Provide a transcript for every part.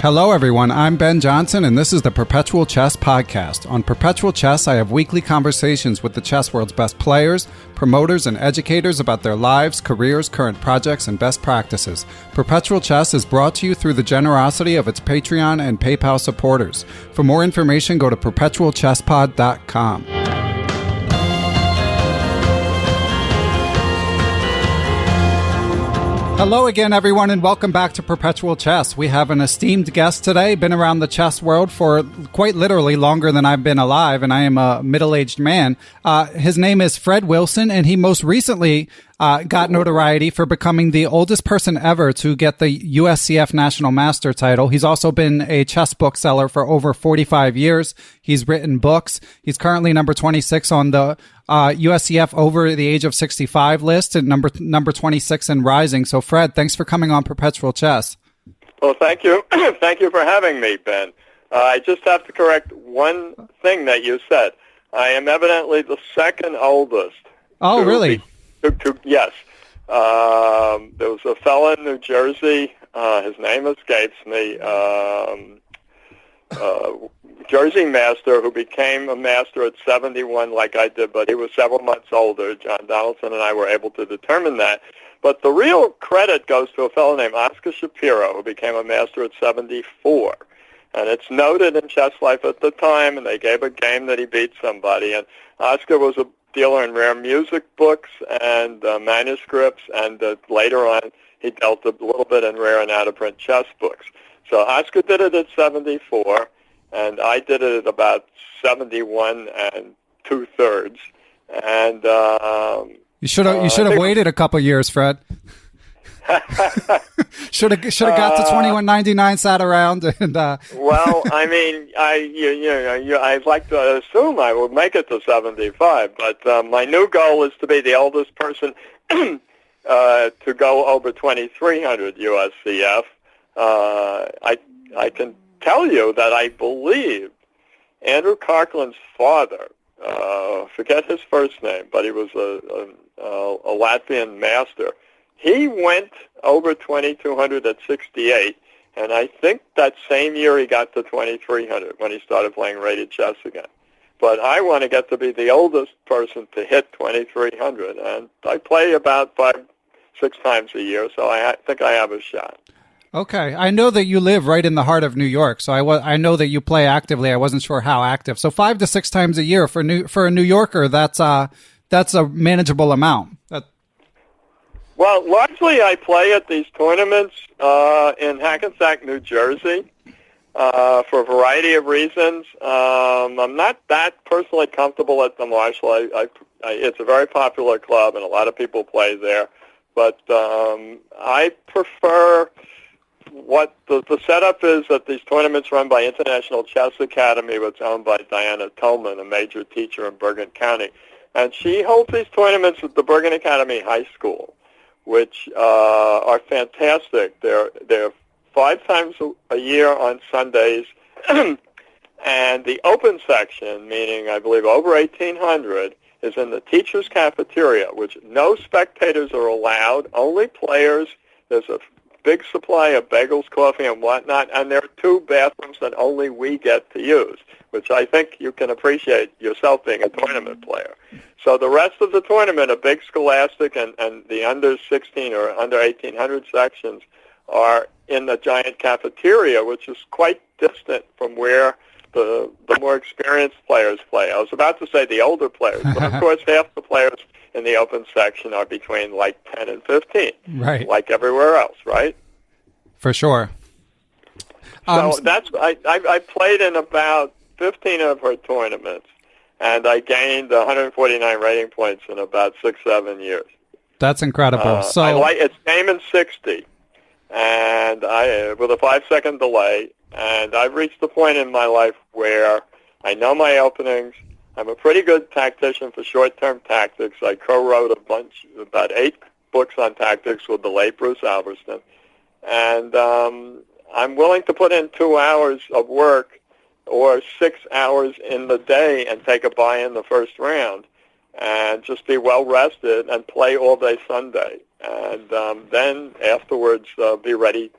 Hello everyone, I'm Ben Johnson and this is the Perpetual Chess Podcast. On Perpetual Chess, I have weekly conversations with the chess world's best players, promoters, and educators about their lives, careers, current projects, and best practices. Perpetual Chess is brought to you through the generosity of its Patreon and PayPal supporters. For more information, go to perpetualchesspod.com. Hello again, everyone, and welcome back to Perpetual Chess. We have an esteemed guest today, been around the chess world for quite literally longer than I've been alive, and I am a middle-aged man. His name is Fred Wilson, and he most recently got notoriety for becoming the oldest person ever to get the USCF National Master title. He's also been a chess bookseller for over 45 years. He's written books. He's currently number 26 on the USCF over the age of 65 list and number 26 and rising. So, Fred, thanks for coming on Perpetual Chess. Well, thank you. Thank you for having me, Ben. I just have to correct one thing that you said. I am evidently the second oldest. Oh, really? Yes. There was a fellow in New Jersey. His name escapes me. Jersey master who became a master at 71 like I did, but he was several months older. John Donaldson and I were able to determine that. But the real credit goes to a fellow named Oscar Shapiro who became a master at 74. And it's noted in Chess Life at the time, and they gave a game that he beat somebody. And Oscar was a dealer in rare music books and manuscripts, and later on he dealt a little bit in rare and out-of-print chess books. So Oscar did it at 74, and I did it at about 71 and 2/3. And you should have waited a couple years, Fred. should have got to 21.99, sat around, and well, I mean, I'd like to assume I would make it to 75, but my new goal is to be the oldest person to go over 2,300 USCF. I can tell you that I believe Andrew Karklin's father, forget his first name, but he was a Latvian master. He went over 2,200 at 68, and I think that same year he got to 2,300 when he started playing rated chess again. But I want to get to be the oldest person to hit 2,300, and I play about 5-6 times a year, so I think I have a shot. Okay, I know that you live right in the heart of New York, so I know that you play actively. I wasn't sure how active. So 5 to 6 times a year for a New Yorker, that's a manageable amount. Well, largely I play at these tournaments in Hackensack, New Jersey, for a variety of reasons. I'm not that personally comfortable at the Marshall. It's a very popular club, and a lot of people play there. But I prefer what the setup is at these tournaments run by International Chess Academy, which is owned by Diana Tolman, a major teacher in Bergen County. And she holds these tournaments at the Bergen Academy High School, which are fantastic. They're 5 times a year on Sundays, and the open section, meaning I believe over 1,800, is in the teacher's cafeteria, which no spectators are allowed, only players. There's a big supply of bagels, coffee, and whatnot, and there are 2 bathrooms that only we get to use, which I think you can appreciate yourself being a tournament player. So the rest of the tournament, a big scholastic and the under 16 or under 1,800 sections are in the giant cafeteria, which is quite distant from where the more experienced players play. I was about to say the older players, but of course half the players in the open section are between like 10 and 15, right? Like everywhere else, right? For sure. So I played in about 15 of her tournaments, and I gained 149 rating points in about 6-7 years. That's incredible. It's game in 60, and with a 5-second delay, and I've reached the point in my life where I know my openings. I'm a pretty good tactician for short-term tactics. I co-wrote about 8 books on tactics with the late Bruce Alberston. And I'm willing to put in 2 hours of work or 6 hours in the day and take a bye in the first round and just be well-rested and play all day Sunday. And then afterwards be ready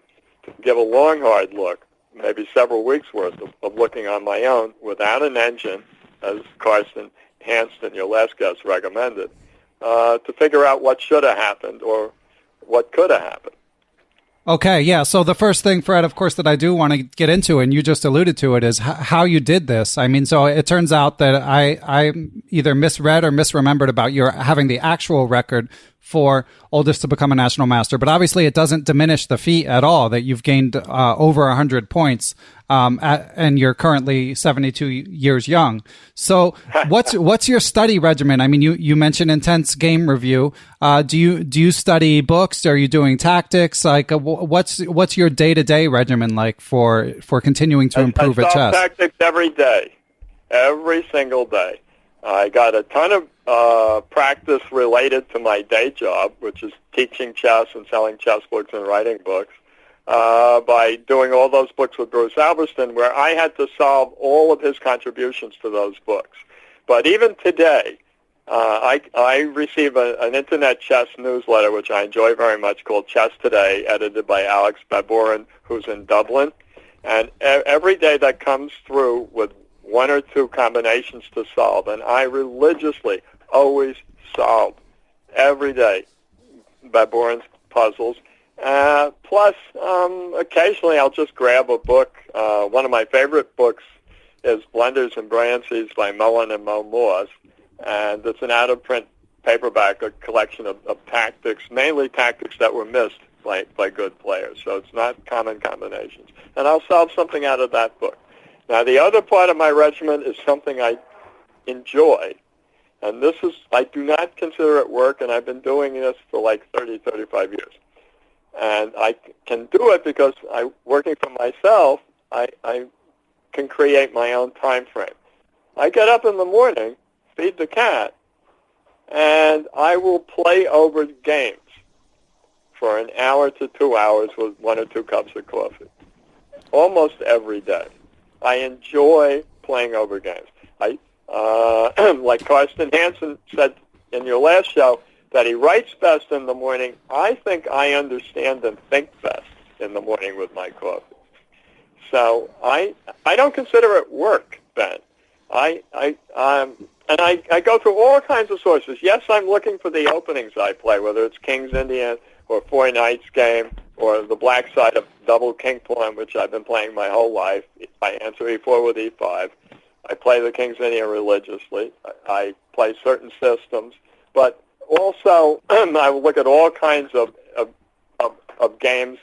to give a long, hard look maybe several weeks' worth of looking on my own without an engine, as Carsten Hansen, your last guest, recommended, to figure out what should have happened or what could have happened. Okay, yeah. So the first thing, Fred, of course, that I do want to get into, and you just alluded to it, is how you did this. I mean, so it turns out that I either misread or misremembered about your having the actual record for oldest to become a national master. But obviously, it doesn't diminish the feat at all that you've gained over 100 points, and you're currently 72 years young. So what's your study regimen? I mean, you mentioned intense game review. Do you study books? Are you doing tactics? Like, what's your day-to-day regimen like for continuing to improve at chess? Tactics every day, every single day. I got a ton of practice related to my day job, which is teaching chess and selling chess books and writing books, by doing all those books with Bruce Alberston, where I had to solve all of his contributions to those books. But even today, I receive an internet chess newsletter, which I enjoy very much, called Chess Today, edited by Alex Baburin, who's in Dublin. And every day that comes through with one or two combinations to solve, and I religiously always solve every day Baburin's puzzles. Plus, occasionally I'll just grab a book. One of my favorite books is Blunders and Brilliancies by Mullen and Mo Moores, and it's an out-of-print paperback, a collection of tactics, mainly tactics that were missed by good players. So it's not common combinations. And I'll solve something out of that book. Now, the other part of my regimen is something I enjoy, and this is, I do not consider it work, and I've been doing this for like 30, 35 years. And I can do it because working for myself, I can create my own time frame. I get up in the morning, feed the cat, and I will play over games for an hour to 2 hours with 1 or 2 cups of coffee, almost every day. I enjoy playing over games. Like Carsten Hansen said in your last show, that he writes best in the morning. I think I understand and think best in the morning with my coffee. So I don't consider it work, Ben. I go through all kinds of sources. Yes, I'm looking for the openings I play, whether it's King's Indian or Four Knights game or the black side of double king pawn, which I've been playing my whole life. I answer e4 with e5. I play the King's Indian religiously. I play certain systems, but also I will look at all kinds of games,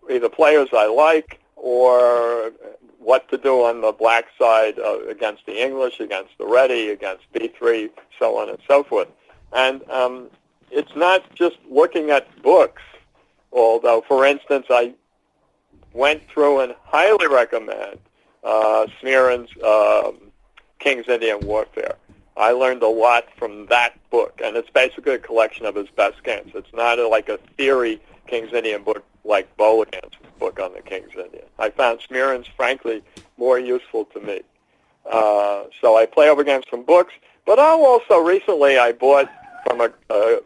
either players I like or what to do on the black side against the English, against the ready, against b3, so on and so forth. And it's not just looking at books, although, for instance, I went through and highly recommend Smearin's King's Indian Warfare. I learned a lot from that book, and it's basically a collection of his best games. It's not like a theory King's Indian book like Boligan's book on the King's Indian. I found Smearin's, frankly, more useful to me. So I play over games from books, but recently I bought from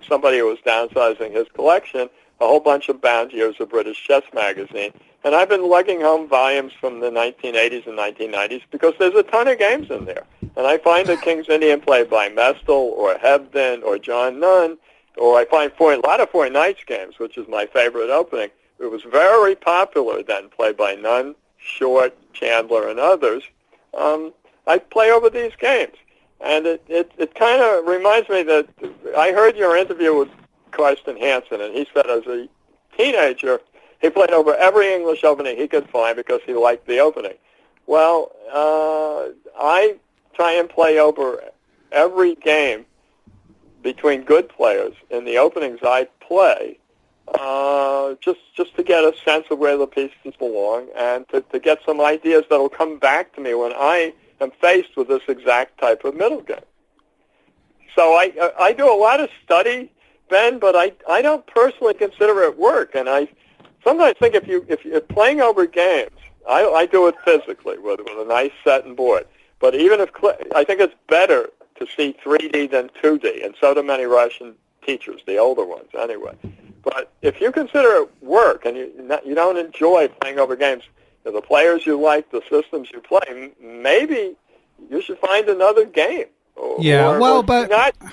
somebody who was downsizing his collection a whole bunch of bound years of British Chess Magazine, and I've been lugging home volumes from the 1980s and 1990s because there's a ton of games in there. And I find the King's Indian played by Mestel or Hebden or John Nunn, or I find a lot of Four Knights games, which is my favorite opening. It was very popular then, played by Nunn, Short, Chandler, and others. I play over these games. And it kind of reminds me that I heard your interview with Carsten Hansen, and he said as a teenager, he played over every English opening he could find because he liked the opening. Well, I try and play over every game between good players in the openings I play, just to get a sense of where the pieces belong and to get some ideas that will come back to me when I am faced with this exact type of middle game. So I do a lot of study, Ben, but I don't personally consider it work. And I sometimes think if you're playing over games, I do it physically with a nice set and board. But even I think it's better to see 3D than 2D, and so do many Russian teachers, the older ones anyway. But if you consider it work and you don't enjoy playing over games, the players you like, the systems you play, maybe you should find another game. Do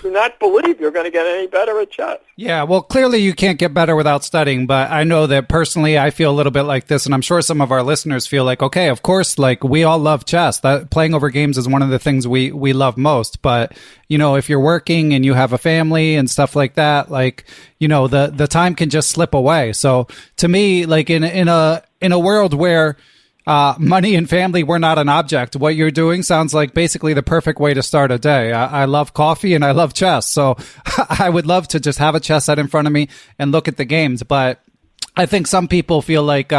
not believe you're going to get any better at chess. Yeah, well, clearly you can't get better without studying, but I know that personally I feel a little bit like this, and I'm sure some of our listeners feel like, okay, of course, like we all love chess. That playing over games is one of the things we love most, but if you're working and you have a family and stuff like that, like, the time can just slip away. So to me, like in a world where money and family were not an object, what you're doing sounds like basically the perfect way to start a day. I love coffee and I love chess. So I would love to just have a chess set in front of me and look at the games. But I think some people feel like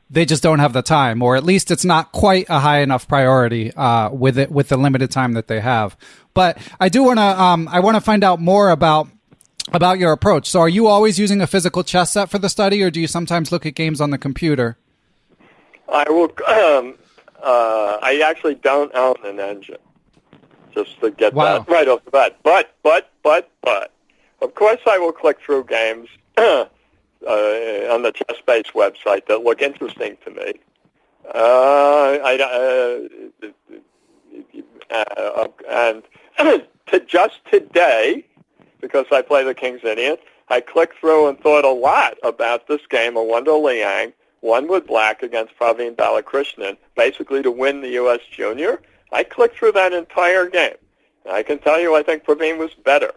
they just don't have the time, or at least it's not quite a high enough priority with the limited time that they have. But I do want to I want to find out more about your approach. So are you always using a physical chess set for the study, or do you sometimes look at games on the computer? I will. I actually don't own an engine, just to get that right off the bat. But, of course, I will click through games on the ChessBase website that look interesting to me. And just today, because I play the King's Indian, I clicked through and thought a lot about this game, A Wonder Liang. One with black against Praveen Balakrishnan, basically to win the U.S. Junior. I clicked through that entire game. And I can tell you I think Praveen was better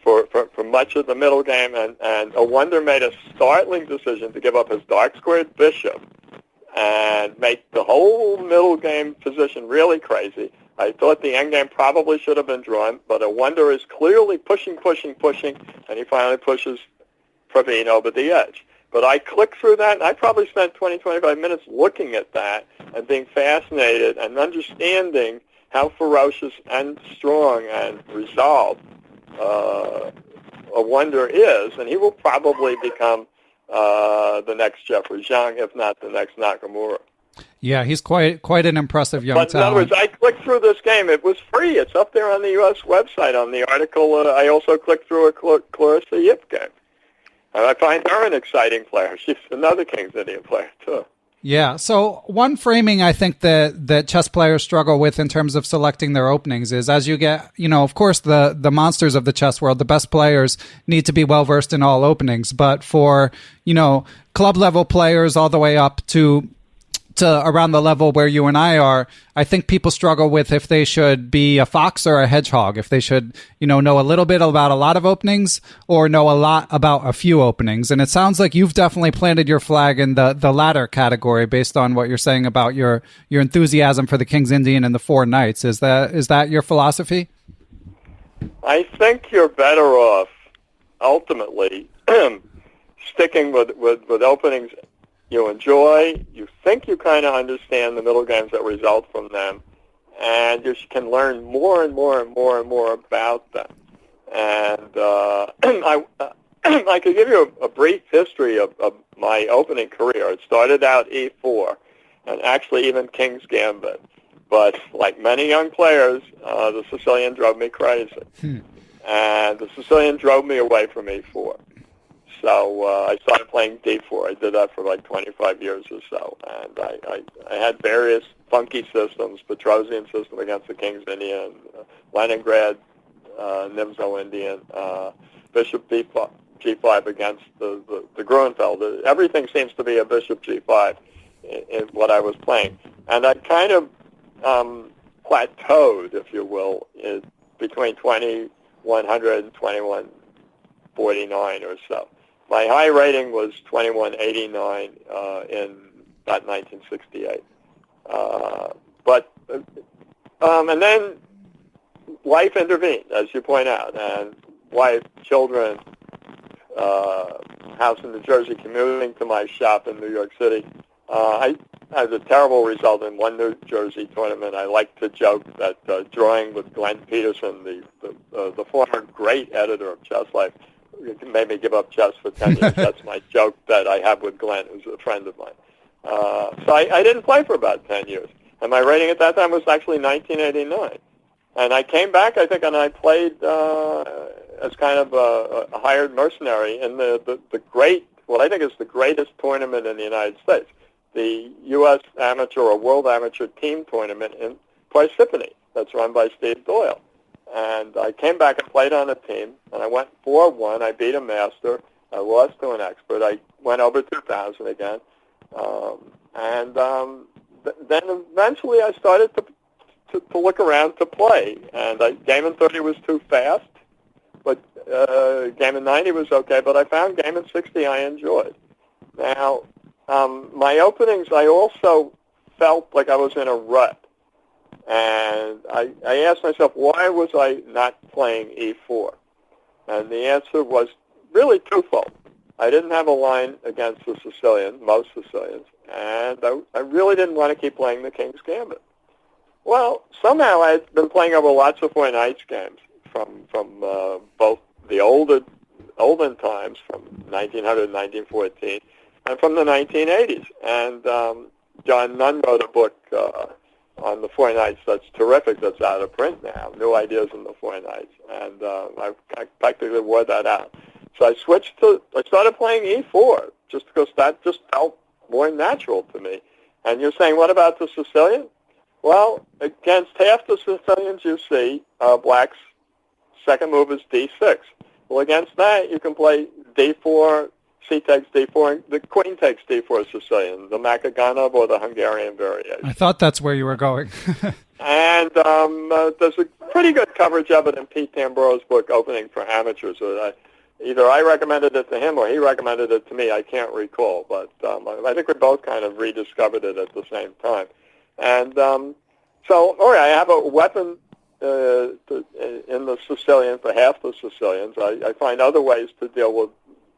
for much of the middle game, and A Wonder made a startling decision to give up his dark-squared bishop and make the whole middle game position really crazy. I thought the endgame probably should have been drawn, but A Wonder is clearly pushing, and he finally pushes Praveen over the edge. But I clicked through that, and I probably spent 20, 25 minutes looking at that and being fascinated and understanding how ferocious and strong and resolved A Wonder is. And he will probably become the next Jeffrey Zhang, if not the next Nakamura. Yeah, he's quite an impressive young talent. But in other words, I clicked through this game. It was free. It's up there on the U.S. website on the article. I also clicked through a Clarissa Yip game. I find her an exciting player. She's another King's Indian player, too. Yeah. So one framing I think that chess players struggle with in terms of selecting their openings is as you get, of course, the monsters of the chess world, the best players need to be well-versed in all openings. But for, club level players all the way up to around the level where you and I are, I think people struggle with if they should be a fox or a hedgehog, if they should, know a little bit about a lot of openings or know a lot about a few openings. And it sounds like you've definitely planted your flag in the latter category based on what you're saying about your enthusiasm for the King's Indian and the Four Knights. Is that your philosophy? I think you're better off ultimately sticking with openings you enjoy, you think you kind of understand the middle games that result from them, and you can learn more and more about them. And I could give you a brief history of my opening career. It started out E4, and actually even King's Gambit. But like many young players, the Sicilian drove me crazy. And the Sicilian drove me away from E4. So I started playing D4. I did that for like 25 years or so. And I had various funky systems, Petrosian system against the King's Indian, Leningrad, Nimzo Indian, Bishop G5 against the Grunfeld. Everything seems to be a Bishop G5 in what I was playing. And I kind of plateaued, if you will, between 2100 and 2149 or so. My high rating was 2189 in about 1968. And then life intervened, as you point out, and wife, children, house in New Jersey, commuting to my shop in New York City. I had a terrible result in one New Jersey tournament. I like to joke that drawing with Glenn Peterson, the former great editor of Chess Life, made me give up chess for 10 years. That's my joke that I have with Glenn, who's a friend of mine. So I didn't play for about 10 years. And my rating at that time was actually 1989. And I came back, I think, and I played as kind of a hired mercenary in the great, what I think is the greatest tournament in the United States, the U.S. Amateur or World Amateur Team Tournament in Parsippany that's run by Steve Doyle. And I came back and played on a team, and I went 4-1. I beat a master. I lost to an expert. I went over 2,000 again. Then eventually I started to look around to play. And game in 30 was too fast, but game in 90 was okay. But I found game in 60 I enjoyed. Now, my openings, I also felt like I was in a rut. And I asked myself, why was I not playing E4? And the answer was really twofold. I didn't have a line against the Sicilian, most Sicilians, and I really didn't want to keep playing the King's Gambit. Well, somehow I had been playing over lots of four knights games from both the olden times, from 1900 and 1914, and from the 1980s. And John Nunn wrote a book on the Four Knights that's terrific, that's out of print now, New Ideas in the Four Knights, and I practically wore that out. So I started playing E4, just because that just felt more natural to me. And you're saying, what about the Sicilian? Well, against half the Sicilians you see, Black's second move is D6. Well, against that, you can play D4, C takes D4, and the queen takes D4 Sicilian, the Makaganov or the Hungarian variation. I thought that's where you were going. And there's a pretty good coverage of it in Pete Tamburo's book, Opening for Amateurs. Either I recommended it to him or he recommended it to me. I can't recall, but I think we both kind of rediscovered it at the same time. And so, all right, I have a weapon in the Sicilian for half the Sicilians. I find other ways to deal with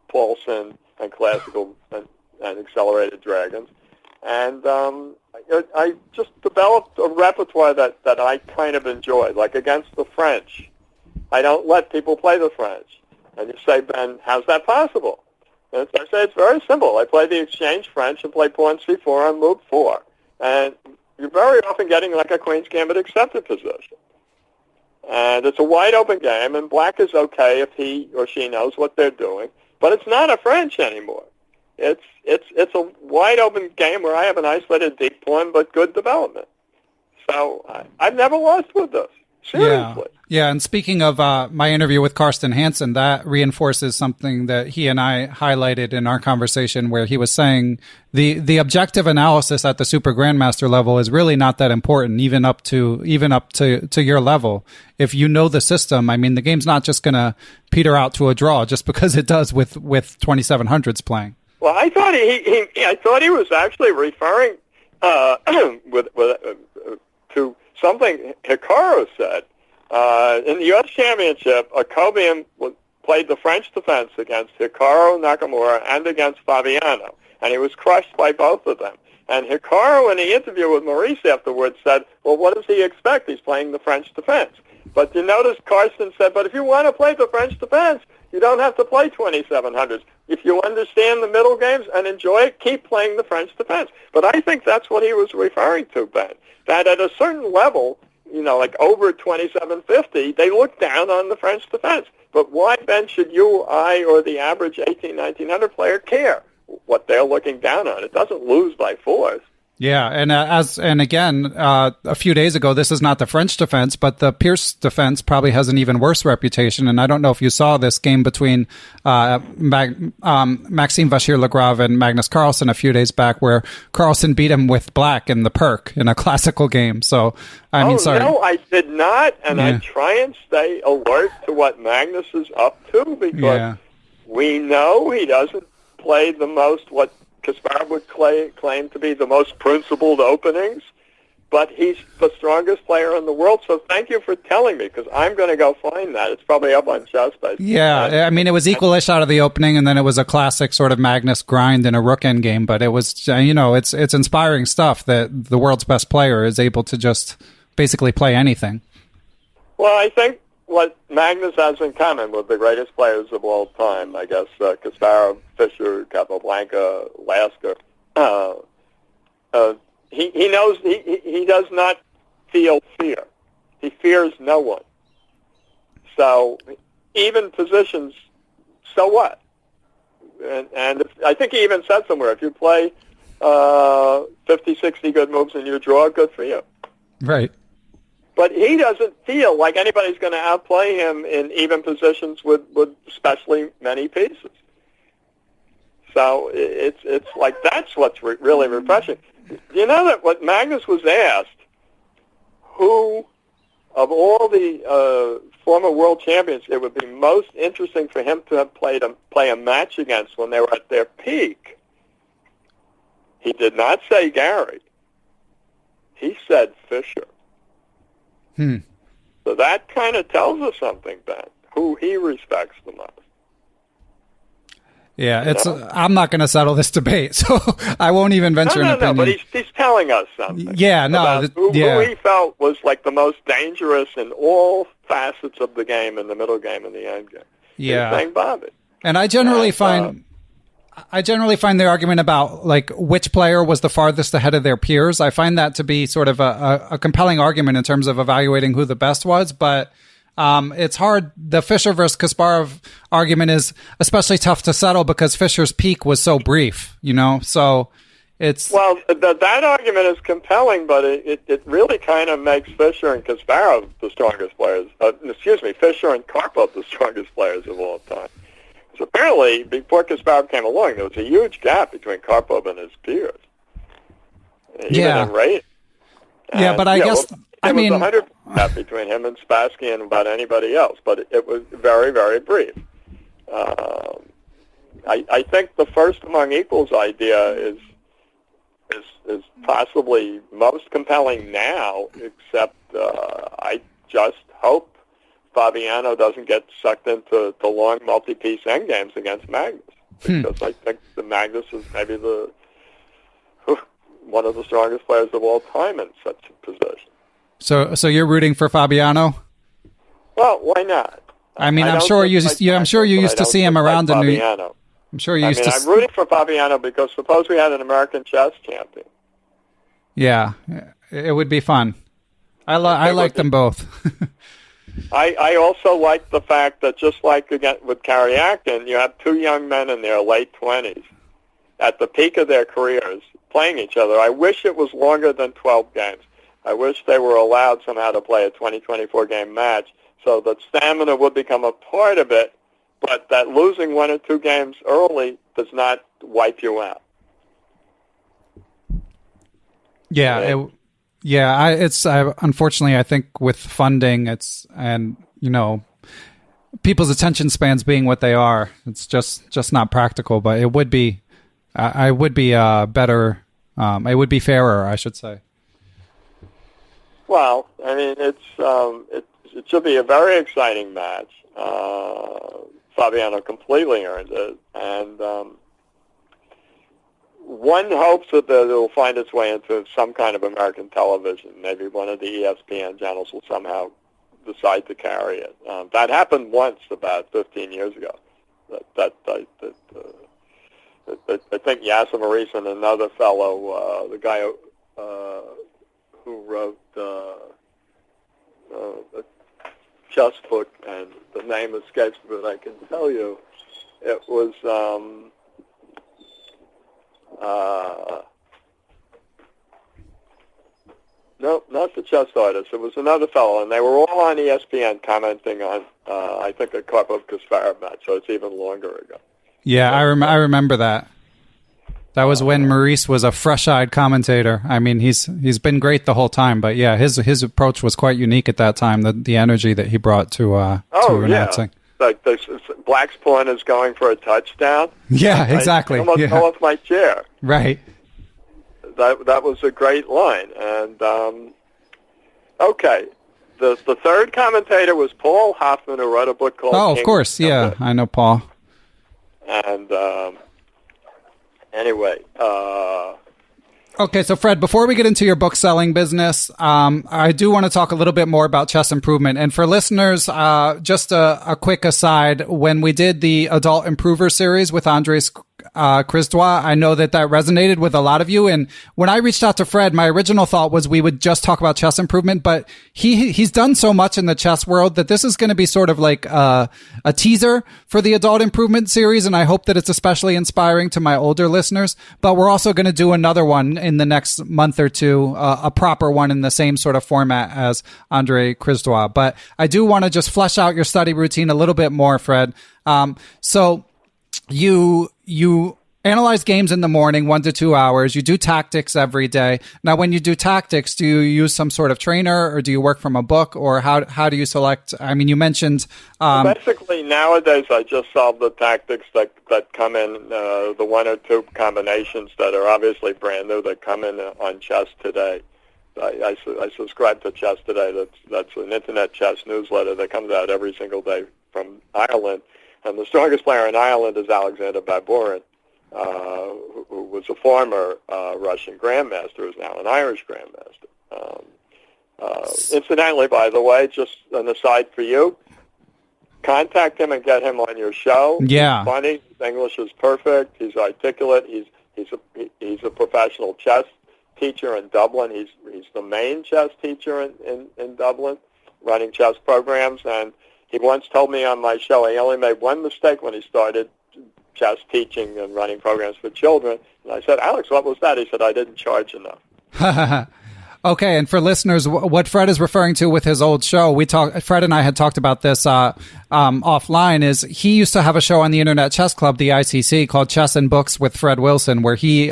Paulson and classical and accelerated dragons. And I just developed a repertoire that I kind of enjoyed, like against the French. I don't let people play the French. And you say, Ben, how's that possible? And I say, it's very simple. I play the exchange French and play pawn C4 on move 4. And you're very often getting like a Queen's Gambit accepted position. And it's a wide open game, and Black is okay if he or she knows what they're doing. But it's not a French anymore. It's a wide open game where I have an isolated deep pawn but good development. So I've never lost with this. Seriously. Yeah, and speaking of my interview with Karsten Hansen, that reinforces something that he and I highlighted in our conversation, where he was saying the objective analysis at the super grandmaster level is really not that important, even up to your level. If you know the system, I mean, the game's not just going to peter out to a draw just because it does with 2700s playing. Well, I thought he was actually referring to something Hikaru said. In the U.S. Championship, Akobian played the French defense against Hikaru Nakamura and against Fabiano, and he was crushed by both of them. And Hikaru, in the interview with Maurice afterwards, said, well, what does he expect? He's playing the French defense. But you notice Karsten said, but if you want to play the French defense, you don't have to play 2700s. If you understand the middle games and enjoy it, keep playing the French defense. But I think that's what he was referring to, Ben, that at a certain level, like over 2750, they look down on the French defense. But why, Ben, should you, I, or the average 1900 player care what they're looking down on? It doesn't lose by force. Yeah, and again, a few days ago, this is not the French defense, but the Pierce defense probably has an even worse reputation. And I don't know if you saw this game between Maxime Vachier-Lagrave and Magnus Carlsen a few days back, where Carlsen beat him with black in the perk in a classical game. So, sorry. No, I did not, and I try and stay alert to what Magnus is up to, because we know he doesn't play the most, what Kasparov would claim to be the most principled openings, but he's the strongest player in the world. So thank you for telling me, because I'm going to go find that. It's probably up on ChessBase. Yeah, it was equalish out of the opening, and then it was a classic sort of Magnus grind in a rook end game. But it was, it's inspiring stuff that the world's best player is able to just basically play anything. Well, I think what Magnus has in common with the greatest players of all time, I guess, Kasparov, Fischer, Capablanca, Lasker, he knows he does not feel fear. He fears no one. So even positions, so what? And I think he even said somewhere, if you play 50, 60 good moves and you draw, good for you. Right. But he doesn't feel like anybody's going to outplay him in even positions with especially many pieces. So it's like that's what's really refreshing. You know that what Magnus was asked, who of all the former world champions it would be most interesting for him to have play a match against when they were at their peak. He did not say Gary. He said Fischer. So that kind of tells us something, Ben, who he respects the most. Yeah, I'm not going to settle this debate, so I won't even venture an opinion. No, but he's telling us something. Yeah, no. Who he felt was like the most dangerous in all facets of the game, in the middle game and the end game. Yeah. He's saying Bobby. And I generally find the argument about like which player was the farthest ahead of their peers, I find that to be sort of a compelling argument in terms of evaluating who the best was, but it's hard. The Fischer versus Kasparov argument is especially tough to settle because Fischer's peak was so brief, so it's... Well, that argument is compelling, but it really kind of makes Fischer and Kasparov the strongest players. Fischer and Karpov the strongest players of all time. So apparently, before Kasparov came along, there was a huge gap between Karpov and his peers. Even in rate. Yeah, but I guess... There was 100 gap between him and Spassky and about anybody else, but it was very, very brief. I think the first among equals idea is possibly most compelling now, except I just hope Fabiano doesn't get sucked into the long multi-piece endgames against Magnus, because I think the Magnus is maybe one of the strongest players of all time in such a position. So you're rooting for Fabiano? Well, why not? I mean, I'm sure you used to see him around in New York. I'm sure you used to. I'm rooting for Fabiano because suppose we had an American chess champion. Yeah, it would be fun. I like them both. I also like the fact that just like again with Karyakin, you have two young men in their late 20s at the peak of their careers playing each other. I wish it was longer than 12 games. I wish they were allowed somehow to play a 24 game match so that stamina would become a part of it, but that losing one or two games early does not wipe you out. Yeah, unfortunately, I think with funding, people's attention spans being what they are, it's just not practical. But it would be, better. It would be fairer, I should say. Well, I mean, it should be a very exciting match. Fabiano completely earned it, and one hopes that it will find its way into some kind of American television. Maybe one of the ESPN channels will somehow decide to carry it. That happened once about 15 years ago. I think Yasser Maurice and another fellow, the guy who wrote a chess book, and the name escapes me, but I can tell you it was no, not the chess artist. It was another fellow, and they were all on ESPN commenting on I think a Karpov-Kasparov match, so it's even longer ago. Yeah, I remember that. That was when Maurice was a fresh-eyed commentator. I mean, he's been great the whole time, but yeah, his approach was quite unique at that time. The energy that he brought to announcing. Like Black's pawn is going for a touchdown. Yeah, exactly. I almost fell off my chair. Right. That was a great line. And okay, the third commentator was Paul Hoffman, who wrote a book called. Oh, of course, yeah, I know Paul. And anyway. Okay, so Fred, before we get into your book selling business, I do want to talk a little bit more about chess improvement. And for listeners, just a quick aside, when we did the Adult Improver series with Andres Christois. I know that resonated with a lot of you. And when I reached out to Fred, my original thought was we would just talk about chess improvement, but he's done so much in the chess world that this is going to be sort of like a teaser for the adult improvement series. And I hope that it's especially inspiring to my older listeners. But we're also going to do another one in the next month or two, a proper one in the same sort of format as Andre Christois. But I do want to just flesh out your study routine a little bit more, Fred. So you analyze games in the morning, 1 to 2 hours. You do tactics every day. Now, when you do tactics, do you use some sort of trainer, or do you work from a book, or how do you select? I mean, you mentioned basically nowadays I just solve the tactics that come in, the 1 or 2 combinations that are obviously brand new that come in on Chess Today. I subscribe to Chess Today. That's an internet chess newsletter that comes out every single day from Ireland. And the strongest player in Ireland is Alexander Baburin, who was a former Russian grandmaster, who's now an Irish grandmaster. Incidentally, by the way, just an aside for you, contact him and get him on your show. Yeah. He's funny. His English is perfect. He's articulate. He's a professional chess teacher in Dublin. He's the main chess teacher in Dublin, running chess programs. And he once told me on my show he only made one mistake when he started chess teaching and running programs for children. And I said, Alex, what was that? He said, I didn't charge enough. Okay, and for listeners, what Fred is referring to with his old show, Fred and I had talked about this offline, is he used to have a show on the Internet Chess Club, the ICC, called Chess and Books with Fred Wilson, where he,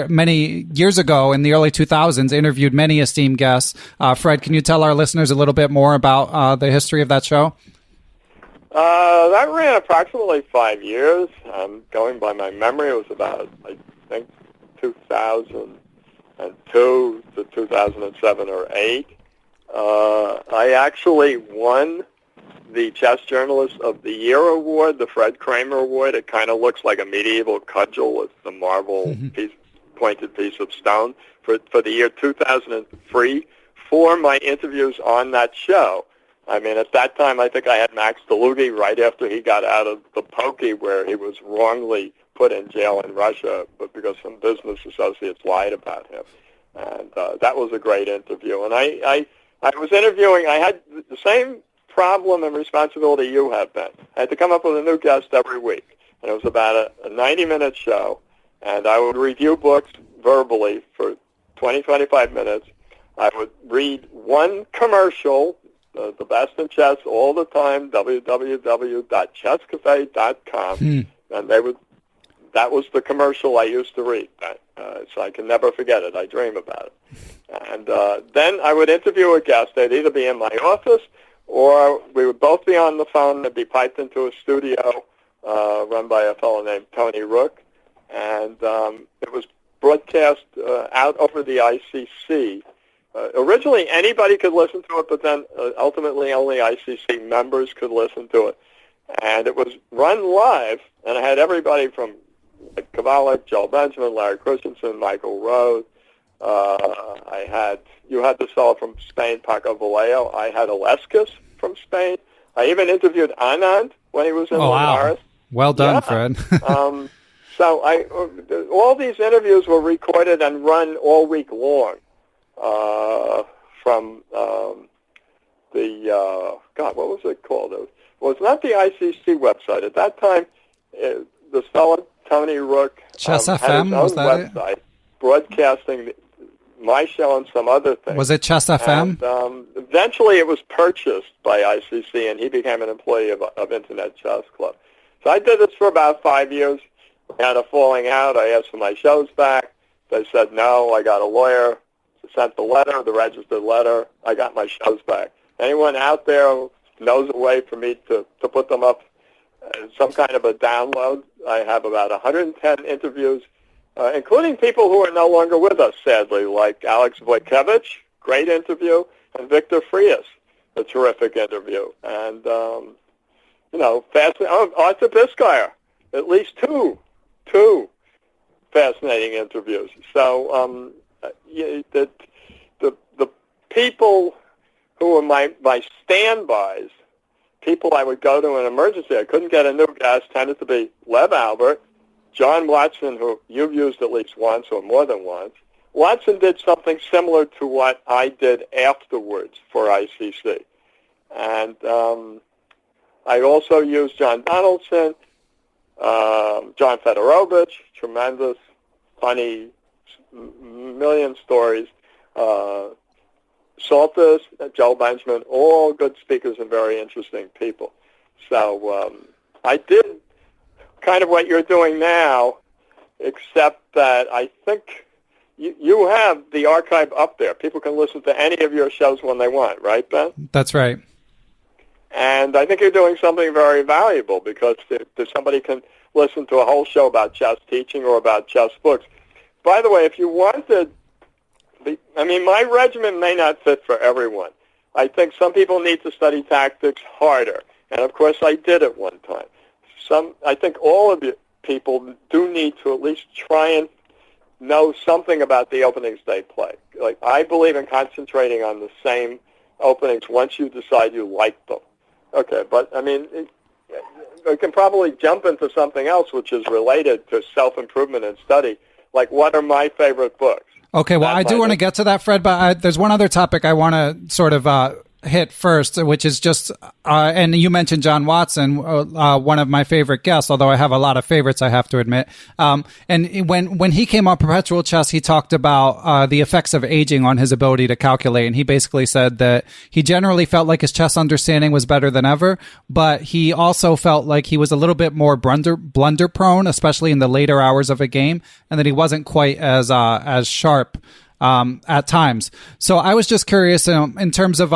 many years ago in the early 2000s, interviewed many esteemed guests. Fred, can you tell our listeners a little bit more about the history of that show? That ran approximately 5 years. Going by my memory, it was about, I think, 2002 to 2007 or 8. I actually won the Chess Journalist of the Year award, the Fred Kramer Award. It kind of looks like a medieval cudgel with the marble pointed piece of stone for the year 2003 for my interviews on that show. I mean, at that time, I think I had Max DeLugi right after he got out of the pokey where he was wrongly put in jail in Russia, but because some business associates lied about him. And that was a great interview. And I was interviewing, I had the same problem and responsibility you have, Ben. I had to come up with a new guest every week. And it was about a 90-minute show. And I would review books verbally for 20, 25 minutes. I would read one commercial, the best in chess all the time, www.chesscafe.com. And that was the commercial I used to read. So I can never forget it. I dream about it. And then I would interview a guest. They'd either be in my office or we would both be on the phone. They'd be piped into a studio run by a fellow named Tony Rook. And it was broadcast out over the ICC. Originally, anybody could listen to it, but then ultimately only ICC members could listen to it. And it was run live, and I had everybody from Kovalik, Joel Benjamin, Larry Christensen, Michael Rose. You had the fellow from Spain, Paco Vallejo. I had Aleskis from Spain. I even interviewed Anand when he was in Linares. Well done, Fred. So all these interviews were recorded and run all week long from what was it called? It was not the ICC website. At that time, this fellow, Tony Rook, Chess had FM, his own was that website broadcasting my show and some other things. Was it Chess FM? And, eventually it was purchased by ICC, and he became an employee of Internet Chess Club. So I did this for about 5 years. We had a falling out. I asked for my shows back. They said no. I got a lawyer. Sent the letter, the registered letter. I got my shows back. Anyone out there knows a way for me to put them up as some kind of a download? I have about 110 interviews, including people who are no longer with us, sadly, like Alex Wojciech, great interview, and Victor Frias, a terrific interview. And, Arthur Biskaya, at least two fascinating interviews. So the people who are my standbys people I would go to in an emergency. I couldn't get a new guest, tended to be Lev Albert, John Watson, who you've used at least once or more than once. Watson did something similar to what I did afterwards for ICC. And I also used John Donaldson, John Fedorovich, tremendous, funny, million stories, Saltis, Joe Benjamin, all good speakers and very interesting people. So I did kind of what you're doing now, except that I think you have the archive up there. People can listen to any of your shows when they want, right, Ben? That's right. And I think you're doing something very valuable because if somebody can listen to a whole show about chess teaching or about chess books. By the way, if you wanted, my regimen may not fit for everyone. I think some people need to study tactics harder. And, of course, I did at one time. I think all of you people do need to at least try and know something about the openings they play. Like, I believe in concentrating on the same openings once you decide you like them. Okay, but, I can probably jump into something else which is related to self-improvement and study, like what are my favorite books? Okay, well, I do want to get to that, Fred, but there's one other topic I want to sort of hit first, which is just, and you mentioned John Watson, one of my favorite guests, although I have a lot of favorites, I have to admit. And when he came on Perpetual Chess, he talked about the effects of aging on his ability to calculate. And he basically said that he generally felt like his chess understanding was better than ever, but he also felt like he was a little bit more blunder prone, especially in the later hours of a game, and that he wasn't quite as sharp at times. So I was just curious in terms of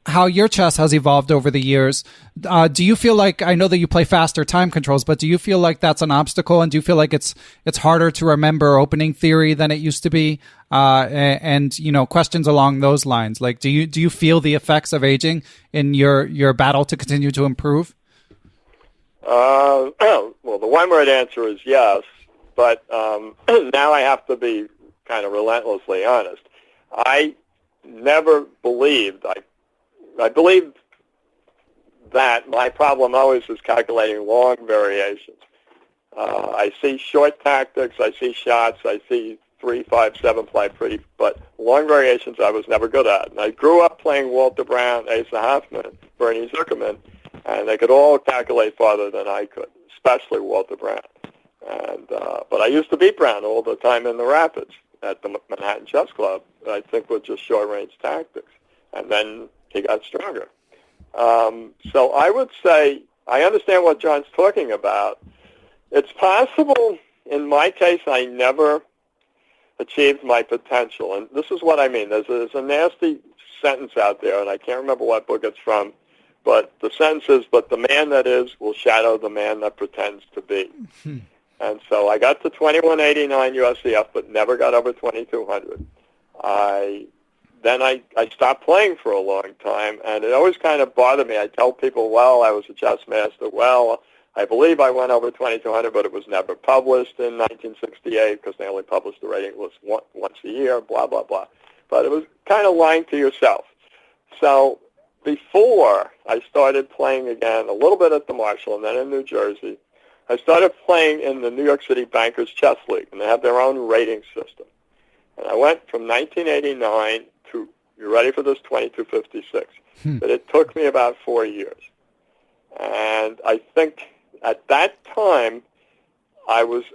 how your chess has evolved over the years. Do you feel like, I know that you play faster time controls, but do you feel like that's an obstacle? And do you feel like it's harder to remember opening theory than it used to be? And questions along those lines. Like, do you feel the effects of aging in your battle to continue to improve? Well, the one-word answer is yes, but now I have to be kind of relentlessly honest. I never believed, I believed that my problem always is calculating long variations. I see short tactics, I see shots, I see 3, 5, 7 play pretty, but long variations I was never good at. And I grew up playing Walter Brown, Asa Hoffman, Bernie Zuckerman, and they could all calculate farther than I could, especially Walter Brown. And but I used to beat Brown all the time in the Rapids at the Manhattan Chess Club, I think with just short-range tactics. And then he got stronger. So I would say I understand what John's talking about. It's possible, in my case, I never achieved my potential. And this is what I mean. There's a nasty sentence out there, and I can't remember what book it's from, but the sentence is, but the man that is will shadow the man that pretends to be. And so I got to 2189 USCF, but never got over 2200. Then I stopped playing for a long time, and it always kind of bothered me. I tell people, well, I was a chess master. Well, I believe I went over 2200, but it was never published in 1968 because they only published the rating list once a year, blah, blah, blah. But it was kind of lying to yourself. So before I started playing again, a little bit at the Marshall and then in New Jersey, I started playing in the New York City Bankers Chess League, and they have their own rating system. And I went from 1989 to, you ready for this, 2256. But it took me about 4 years. And I think at that time I was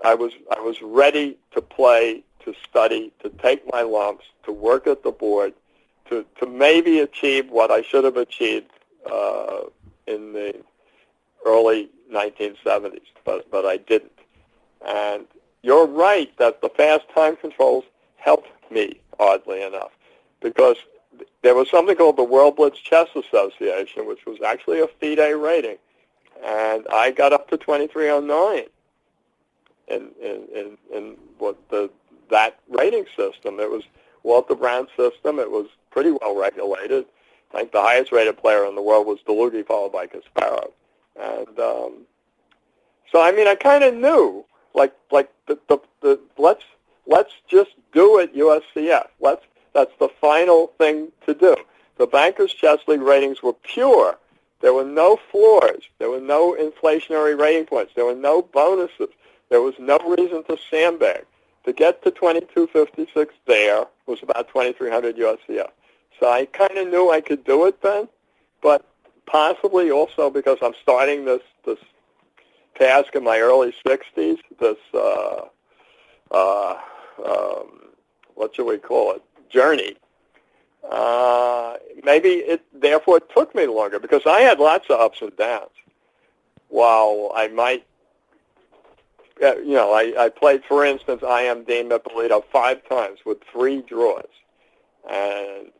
ready to play, to study, to take my lumps, to work at the board, to maybe achieve what I should have achieved in the early 1970s, but I didn't. And you're right that the fast time controls helped me, oddly enough, because there was something called the World Blitz Chess Association, which was actually a FIDE rating, and I got up to 2309 in what that rating system. It was Walter Brown's system. It was pretty well regulated. I think the highest rated player in the world was Delugi, followed by Kasparov. And so I kind of knew, like the let's just do it, USCF. That's the final thing to do. The Bankers Chess League ratings were pure There were no floors. There were no inflationary rating points. There were no bonuses. There was no reason to sandbag. To get to 2256 there was about 2,300 USCF. So I kind of knew I could do it then, but possibly also because I'm starting this task in my early 60s, this, what should we call it, journey. Maybe it therefore took me longer because I had lots of ups and downs. While I might, I played, for instance, I am Dean Mippolito 5 times with 3 draws. And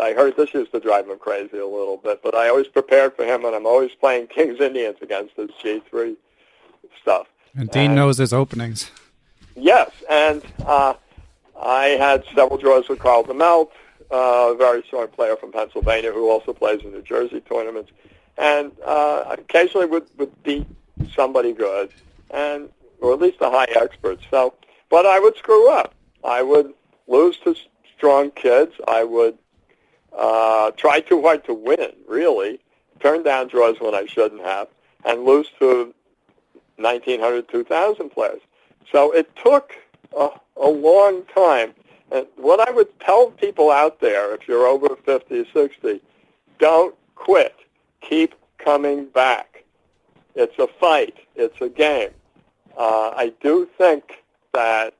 I heard this used to drive him crazy a little bit, but I always prepared for him, and I'm always playing Kings Indians against his G3 stuff. And Dean knows his openings. Yes, and I had several draws with Carl DeMelt, a very strong player from Pennsylvania who also plays in New Jersey tournaments, and occasionally would beat somebody good, or at least a high expert. So, but I would screw up. I would lose to strong kids. I would try too hard to win, really, turn down draws when I shouldn't have, and lose to 1,900, 2,000 players. So it took a long time. And what I would tell people out there, if you're over 50 or 60, don't quit. Keep coming back. It's a fight. It's a game. I do think that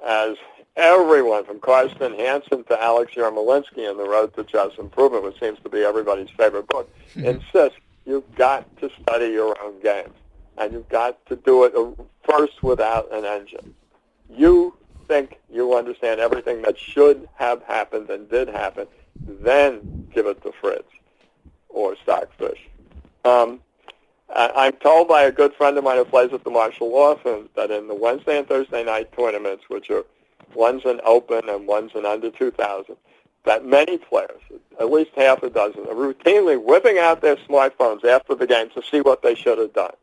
as everyone from Karsten Hansen to Alex Yermolinsky in The Road to Chess Improvement, which seems to be everybody's favorite book, insists you've got to study your own games. And you've got to do it first without an engine. You think you understand everything that should have happened and did happen, then give it to Fritz or Stockfish. I'm told by a good friend of mine who plays at the Marshall Law Firm that in the Wednesday and Thursday night tournaments, which are one's an open and one's an under 2,000, that many players, at least half a dozen, are routinely whipping out their smartphones after the game to see what they should have done.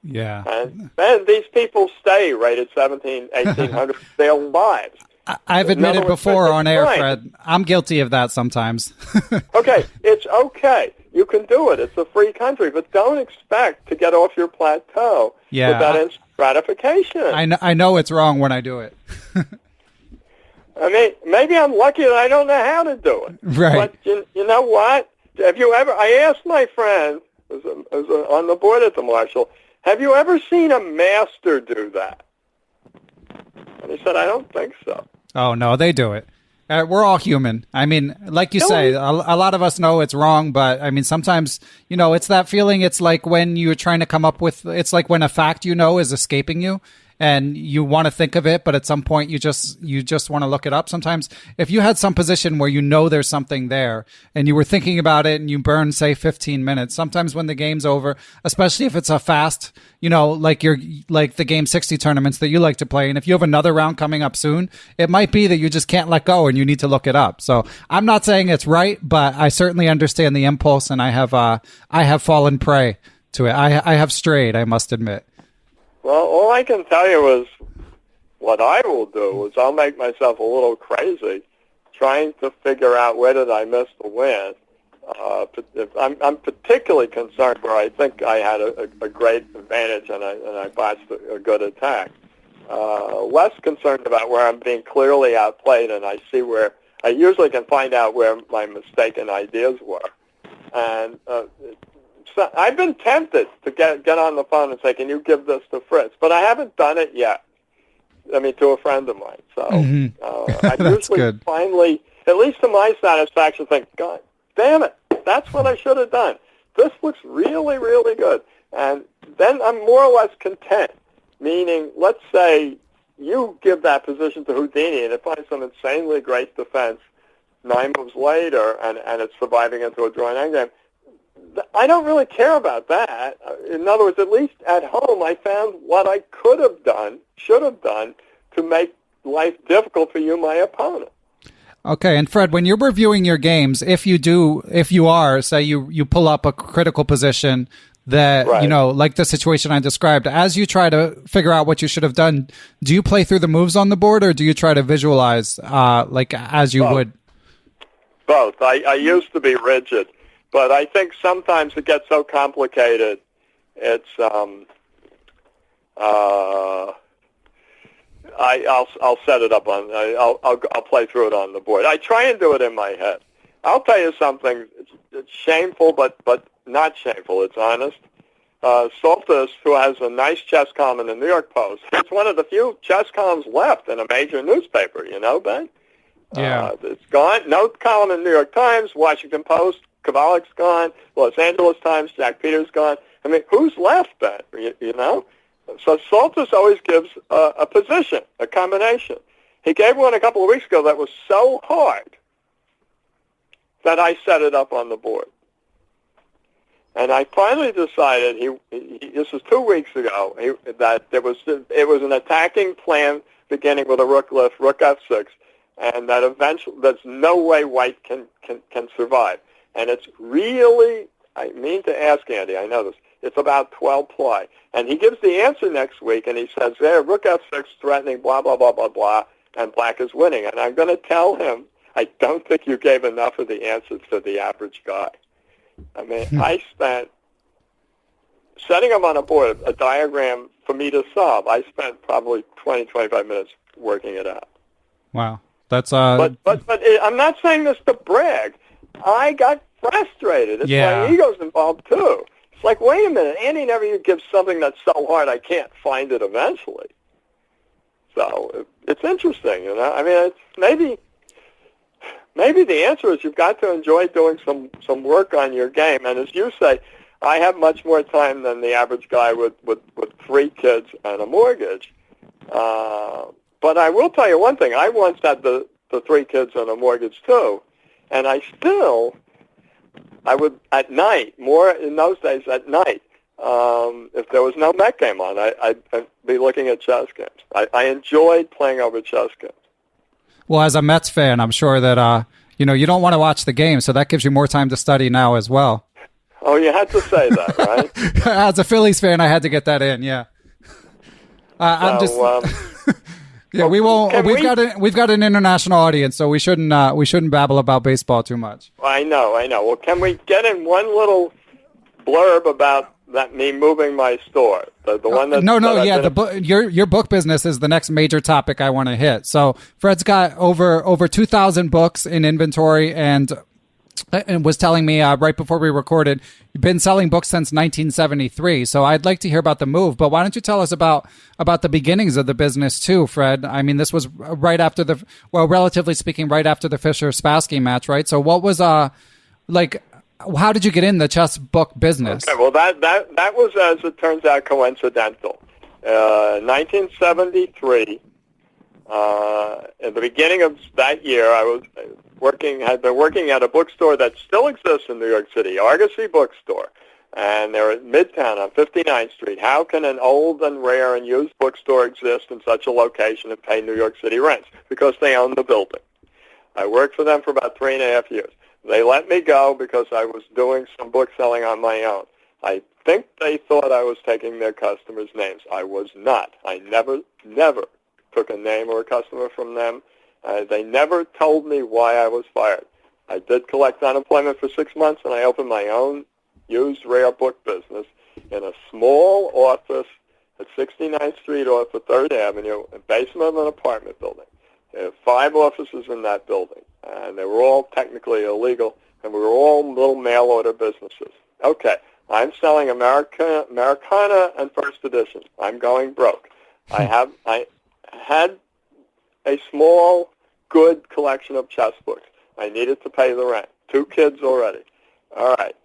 Yeah. And then these people stay rated 1,800 their lives. I've admitted before on air, Fred, I'm guilty of that sometimes. Okay, it's okay. You can do it. It's a free country, but don't expect to get off your plateau without instant gratification. I know it's wrong when I do it. I mean, maybe I'm lucky that I don't know how to do it. Right. But you know what? Have you ever? I asked my friend, who's on the board at the Marshall, have you ever seen a master do that? And he said, I don't think so. Oh, no, they do it. We're all human. I mean, like you say, a lot of us know it's wrong, but I mean, sometimes, it's that feeling. It's like when you're trying to come up with, it's like when a fact is escaping you and you want to think of it, but at some point you just want to look it up. Sometimes if you had some position where there's something there and you were thinking about it and you burn, say, 15 minutes, sometimes when the game's over, especially if it's a fast, like the Game 60 tournaments that you like to play, and if you have another round coming up soon, it might be that you just can't let go and you need to look it up. So I'm not saying it's right, but I certainly understand the impulse, and I have fallen prey to it. I have strayed, I must admit. Well, all I can tell you is what I will do is I'll make myself a little crazy trying to figure out where did I miss the win. I'm particularly concerned where I think I had a great advantage and I botched a good attack. Less concerned about where I'm being clearly outplayed, and I see where I usually can find out where my mistaken ideas were. And so I've been tempted to get on the phone and say, can you give this to Fritz? But I haven't done it yet. I mean, to a friend of mine. So I usually finally, at least to my satisfaction, think, God damn it, that's what I should have done. This looks really, really good. And then I'm more or less content, meaning, let's say you give that position to Houdini and it finds some insanely great defense 9 moves later and it's surviving into a drawing endgame. I don't really care about that. In other words, at least at home, I found what I could have done, should have done, to make life difficult for you, my opponent. Okay, and Fred, when you're reviewing your games, if you are, say you pull up a critical position that, right, like the situation I described, as you try to figure out what you should have done, do you play through the moves on the board, or do you try to visualize like as you would? Both. I used to be rigid. But I think sometimes it gets so complicated. It's I'll set it up on. I'll play through it on the board. I try and do it in my head. I'll tell you something. It's shameful, but not shameful. It's honest. Soltis, who has a nice chess column in the New York Post, it's one of the few chess columns left in a major newspaper. You know, Ben? Yeah. It's gone. No column in the New York Times, Washington Post, Kavalik's gone, Los Angeles Times, Jack Peters gone. I mean, who's left, Ben? You know? So Soltis always gives a position, a combination. He gave one a couple of weeks ago that was so hard that I set it up on the board. And I finally decided, this was 2 weeks ago, that it was an attacking plan beginning with a rook lift, rook f6, and that eventually there's no way white can survive. And it's really, I mean to ask Andy, I know this, it's about 12 ply. And he gives the answer next week, and he says, there, rook f6 threatening, blah, blah, blah, blah, blah, and black is winning. And I'm going to tell him, I don't think you gave enough of the answers to the average guy. I mean, I spent, setting up on a board a diagram for me to solve, I spent probably 20, 25 minutes working it out. Wow. That's But I'm not saying this to brag. I got frustrated. It's my ego's involved, too. It's like, wait a minute, Andy never gives something that's so hard I can't find it eventually. So it's interesting, you know. I mean, it's maybe the answer is you've got to enjoy doing some work on your game. And as you say, I have much more time than the average guy with 3 kids and a mortgage. But I will tell you one thing. I once had the 3 kids and a mortgage, too. And I would, at night, more in those days at night, if there was no Met game on, I'd be looking at chess games. I enjoyed playing over chess games. Well, as a Mets fan, I'm sure that, you don't want to watch the game, so that gives you more time to study now as well. Oh, you had to say that, right? As a Phillies fan, I had to get that in, yeah. I'm just... yeah, we won't. We've got an international audience, so we shouldn't babble about baseball too much. I know. Well, can we get in one little blurb about that me moving my store? The one that your book business is the next major topic I want to hit. So Fred's got over 2,000 books in inventory, and was telling me right before we recorded, you've been selling books since 1973. So I'd like to hear about the move, but why don't you tell us about the beginnings of the business too, Fred? I mean, this was right after relatively speaking, right after the Fischer-Spassky match, right? So what was how did you get in the chess book business? Okay, well, that was, as it turns out, coincidental. 1973, at the beginning of that year, had been working at a bookstore that still exists in New York City, Argosy Bookstore, and they're at Midtown on 59th Street. How can an old and rare and used bookstore exist in such a location and pay New York City rents? Because they own the building. I worked for them for about 3.5 years. They let me go because I was doing some book selling on my own. I think they thought I was taking their customers' names. I was not. I never took a name or a customer from them. They never told me why I was fired. I did collect unemployment for 6 months, and I opened my own used rare book business in a small office at 69th Street off of 3rd Avenue, in the basement of an apartment building. There were 5 offices in that building, and they were all technically illegal, and we were all little mail-order businesses. Okay, I'm selling Americana and first edition. I'm going broke. I had a small, good collection of chess books. I needed to pay the rent. 2 kids already. All right.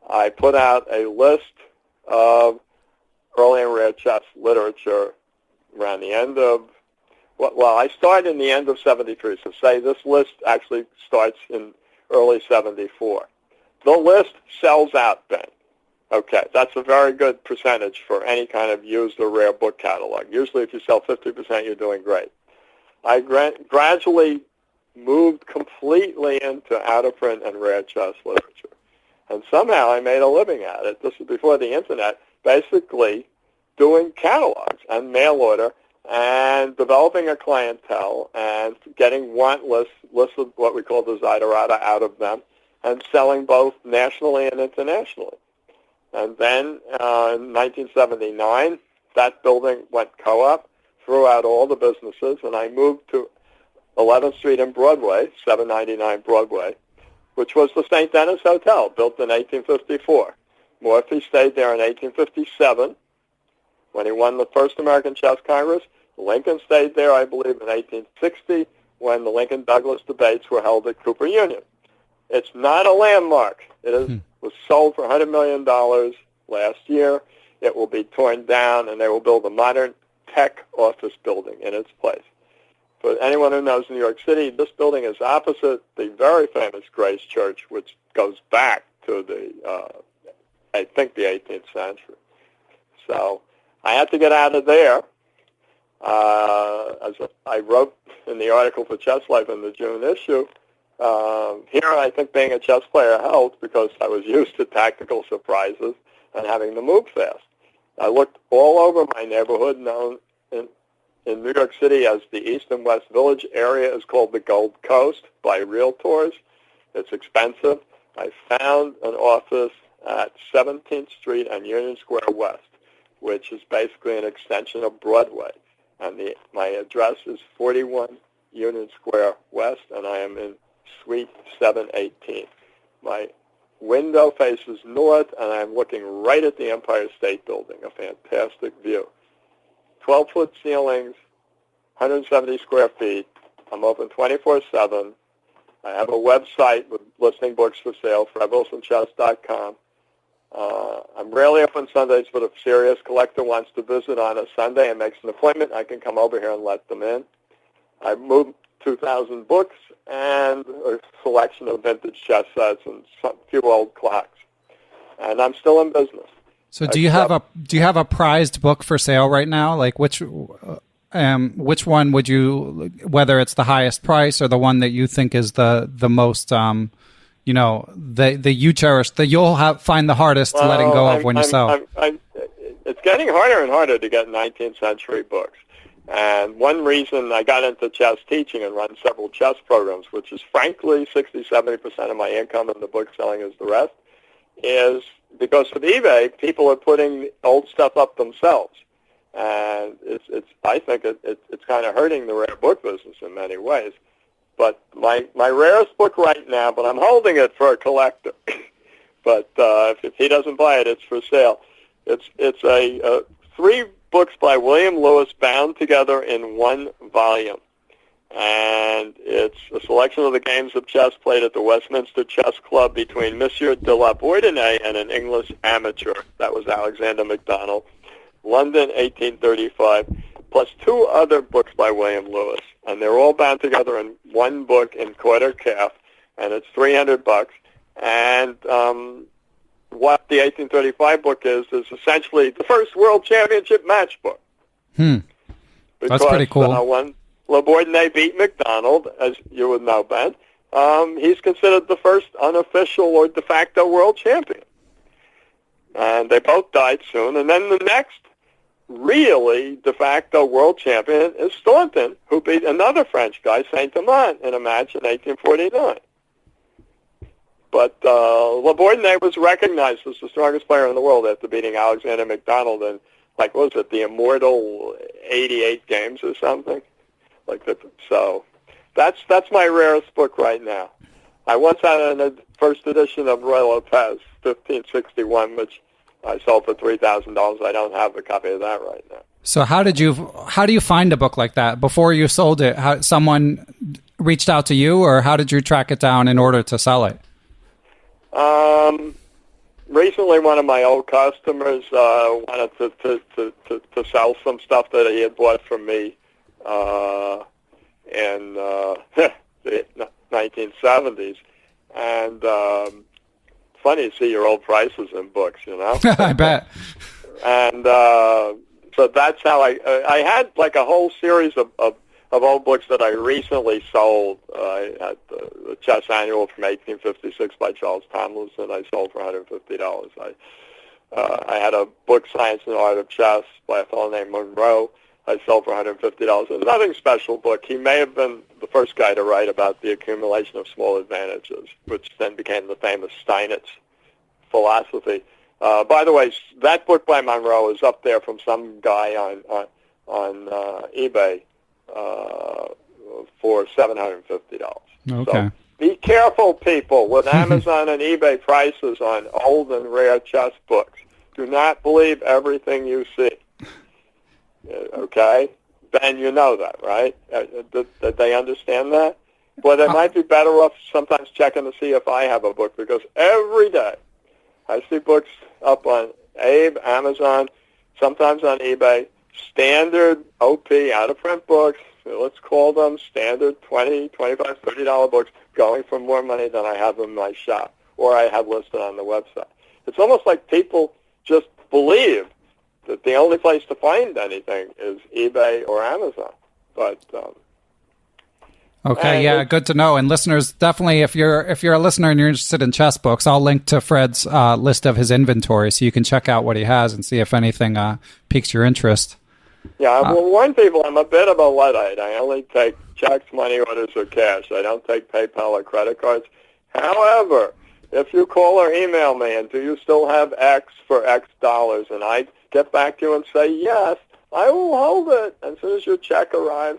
I put out a list of early and rare chess literature around the end of, I started in the end of 73. So say this list actually starts in early 74. The list sells out, Ben. Okay, that's a very good percentage for any kind of used or rare book catalog. Usually if you sell 50%, you're doing great. I gradually moved completely into out-of-print and rare chess literature. And somehow I made a living at it. This was before the Internet, basically doing catalogs and mail order and developing a clientele and getting want lists of what we call desiderata out of them and selling both nationally and internationally. And then in 1979, that building went co-op, threw out all the businesses, and I moved to 11th Street and Broadway, 799 Broadway, which was the St. Denis Hotel, built in 1854. Morphy stayed there in 1857 when he won the first American Chess Congress. Lincoln stayed there, I believe, in 1860 when the Lincoln-Douglas debates were held at Cooper Union. It's not a landmark. Was sold for $100 million last year. It will be torn down, and they will build a modern tech office building in its place. For anyone who knows New York City, this building is opposite the very famous Grace Church, which goes back to I think, the 18th century. So I had to get out of there. As I wrote in the article for Chess Life in the June issue, here I think being a chess player helped because I was used to tactical surprises and having to move fast. I looked all over my neighborhood, known in New York City as the East and West Village area is called the Gold Coast by realtors. It's expensive. I found an office at 17th Street and Union Square West, which is basically an extension of Broadway. And my address is 41 Union Square West, and I am in Suite 718. My window faces north, and I'm looking right at the Empire State Building, a fantastic view. 12-foot ceilings, 170 square feet. I'm open 24/7. I have a website with listing books for sale, fredwilsonchess.com. I'm rarely open Sundays, but if a serious collector wants to visit on a Sunday and makes an appointment, I can come over here and let them in. I've moved 2,000 books and a selection of vintage chess sets and a few old clocks. And I'm still in business. So do you have a prized book for sale right now? Like which one would you, whether it's the highest price or the one that you think is the most that you cherish, that you'll find the hardest letting go of when you sell? It's getting harder and harder to get 19th century books. And one reason I got into chess teaching and run several chess programs, which is frankly 60-70% of my income, and the book selling is the rest, is because of eBay, people are putting old stuff up themselves. And I think it's kind of hurting the rare book business in many ways. But my rarest book right now, but I'm holding it for a collector. But if he doesn't buy it, it's for sale. It's a 3 books by William Lewis bound together in one volume. And it's a selection of the games of chess played at the Westminster Chess Club between Monsieur de la Bourdonnais and an English amateur. That was Alexander MacDonald. London, 1835, plus 2 other books by William Lewis. And they're all bound together in one book in quarter calf, and it's $300. And what the 1835 book is essentially the first World Championship match book. That's pretty cool. When La Bourdonnais beat MacDonald, as you would know, Ben, he's considered the first unofficial or de facto world champion. And they both died soon. And then the next really de facto world champion is Staunton, who beat another French guy, Saint-Amand, in a match in 1849. But La Bourdonnais was recognized as the strongest player in the world after beating Alexander MacDonald in, what was it, the immortal 88 games or something? So that's my rarest book right now. I once had a first edition of Roy Lopez, 1561, which I sold for $3,000. I don't have a copy of that right now. So how do you find a book like that before you sold it? Someone reached out to you, or how did you track it down in order to sell it? Recently, one of my old customers wanted to sell some stuff that he had bought from me in the 1970s, and funny to see your old prices in books, I bet. And so that's how I had like a whole series of old books that I recently sold. I had the Chess Annual from 1856 by Charles Tomlinson. I sold for $150. I had a book, Science and Art of Chess, by a fellow named Monroe. I sold for $150. It's nothing special book. He may have been the first guy to write about the accumulation of small advantages, which then became the famous Steinitz philosophy. By the way, that book by Monroe is up there from some guy on eBay for $750. Okay. So be careful, people, with Amazon and eBay prices on old and rare chess books. Do not believe everything you see. Okay? Ben, you know that, right? That they understand that? Well, they might be better off sometimes checking to see if I have a book, because every day I see books up on Abe, Amazon, sometimes on eBay, standard OP, out-of-print books, let's call them standard $20, $25, $30 books, going for more money than I have in my shop or I have listed on the website. It's almost like people just believe that the only place to find anything is eBay or Amazon. But okay, yeah, good to know. And listeners, definitely, if you're a listener and you're interested in chess books, I'll link to Fred's list of his inventory so you can check out what he has and see if anything piques your interest. Yeah, I will warn people I'm a bit of a Luddite. I only take checks, money orders, or cash. I don't take PayPal or credit cards. However, if you call or email me and do you still have X for X dollars, and I get back to you and say yes, I will hold it. As soon as your check arrives,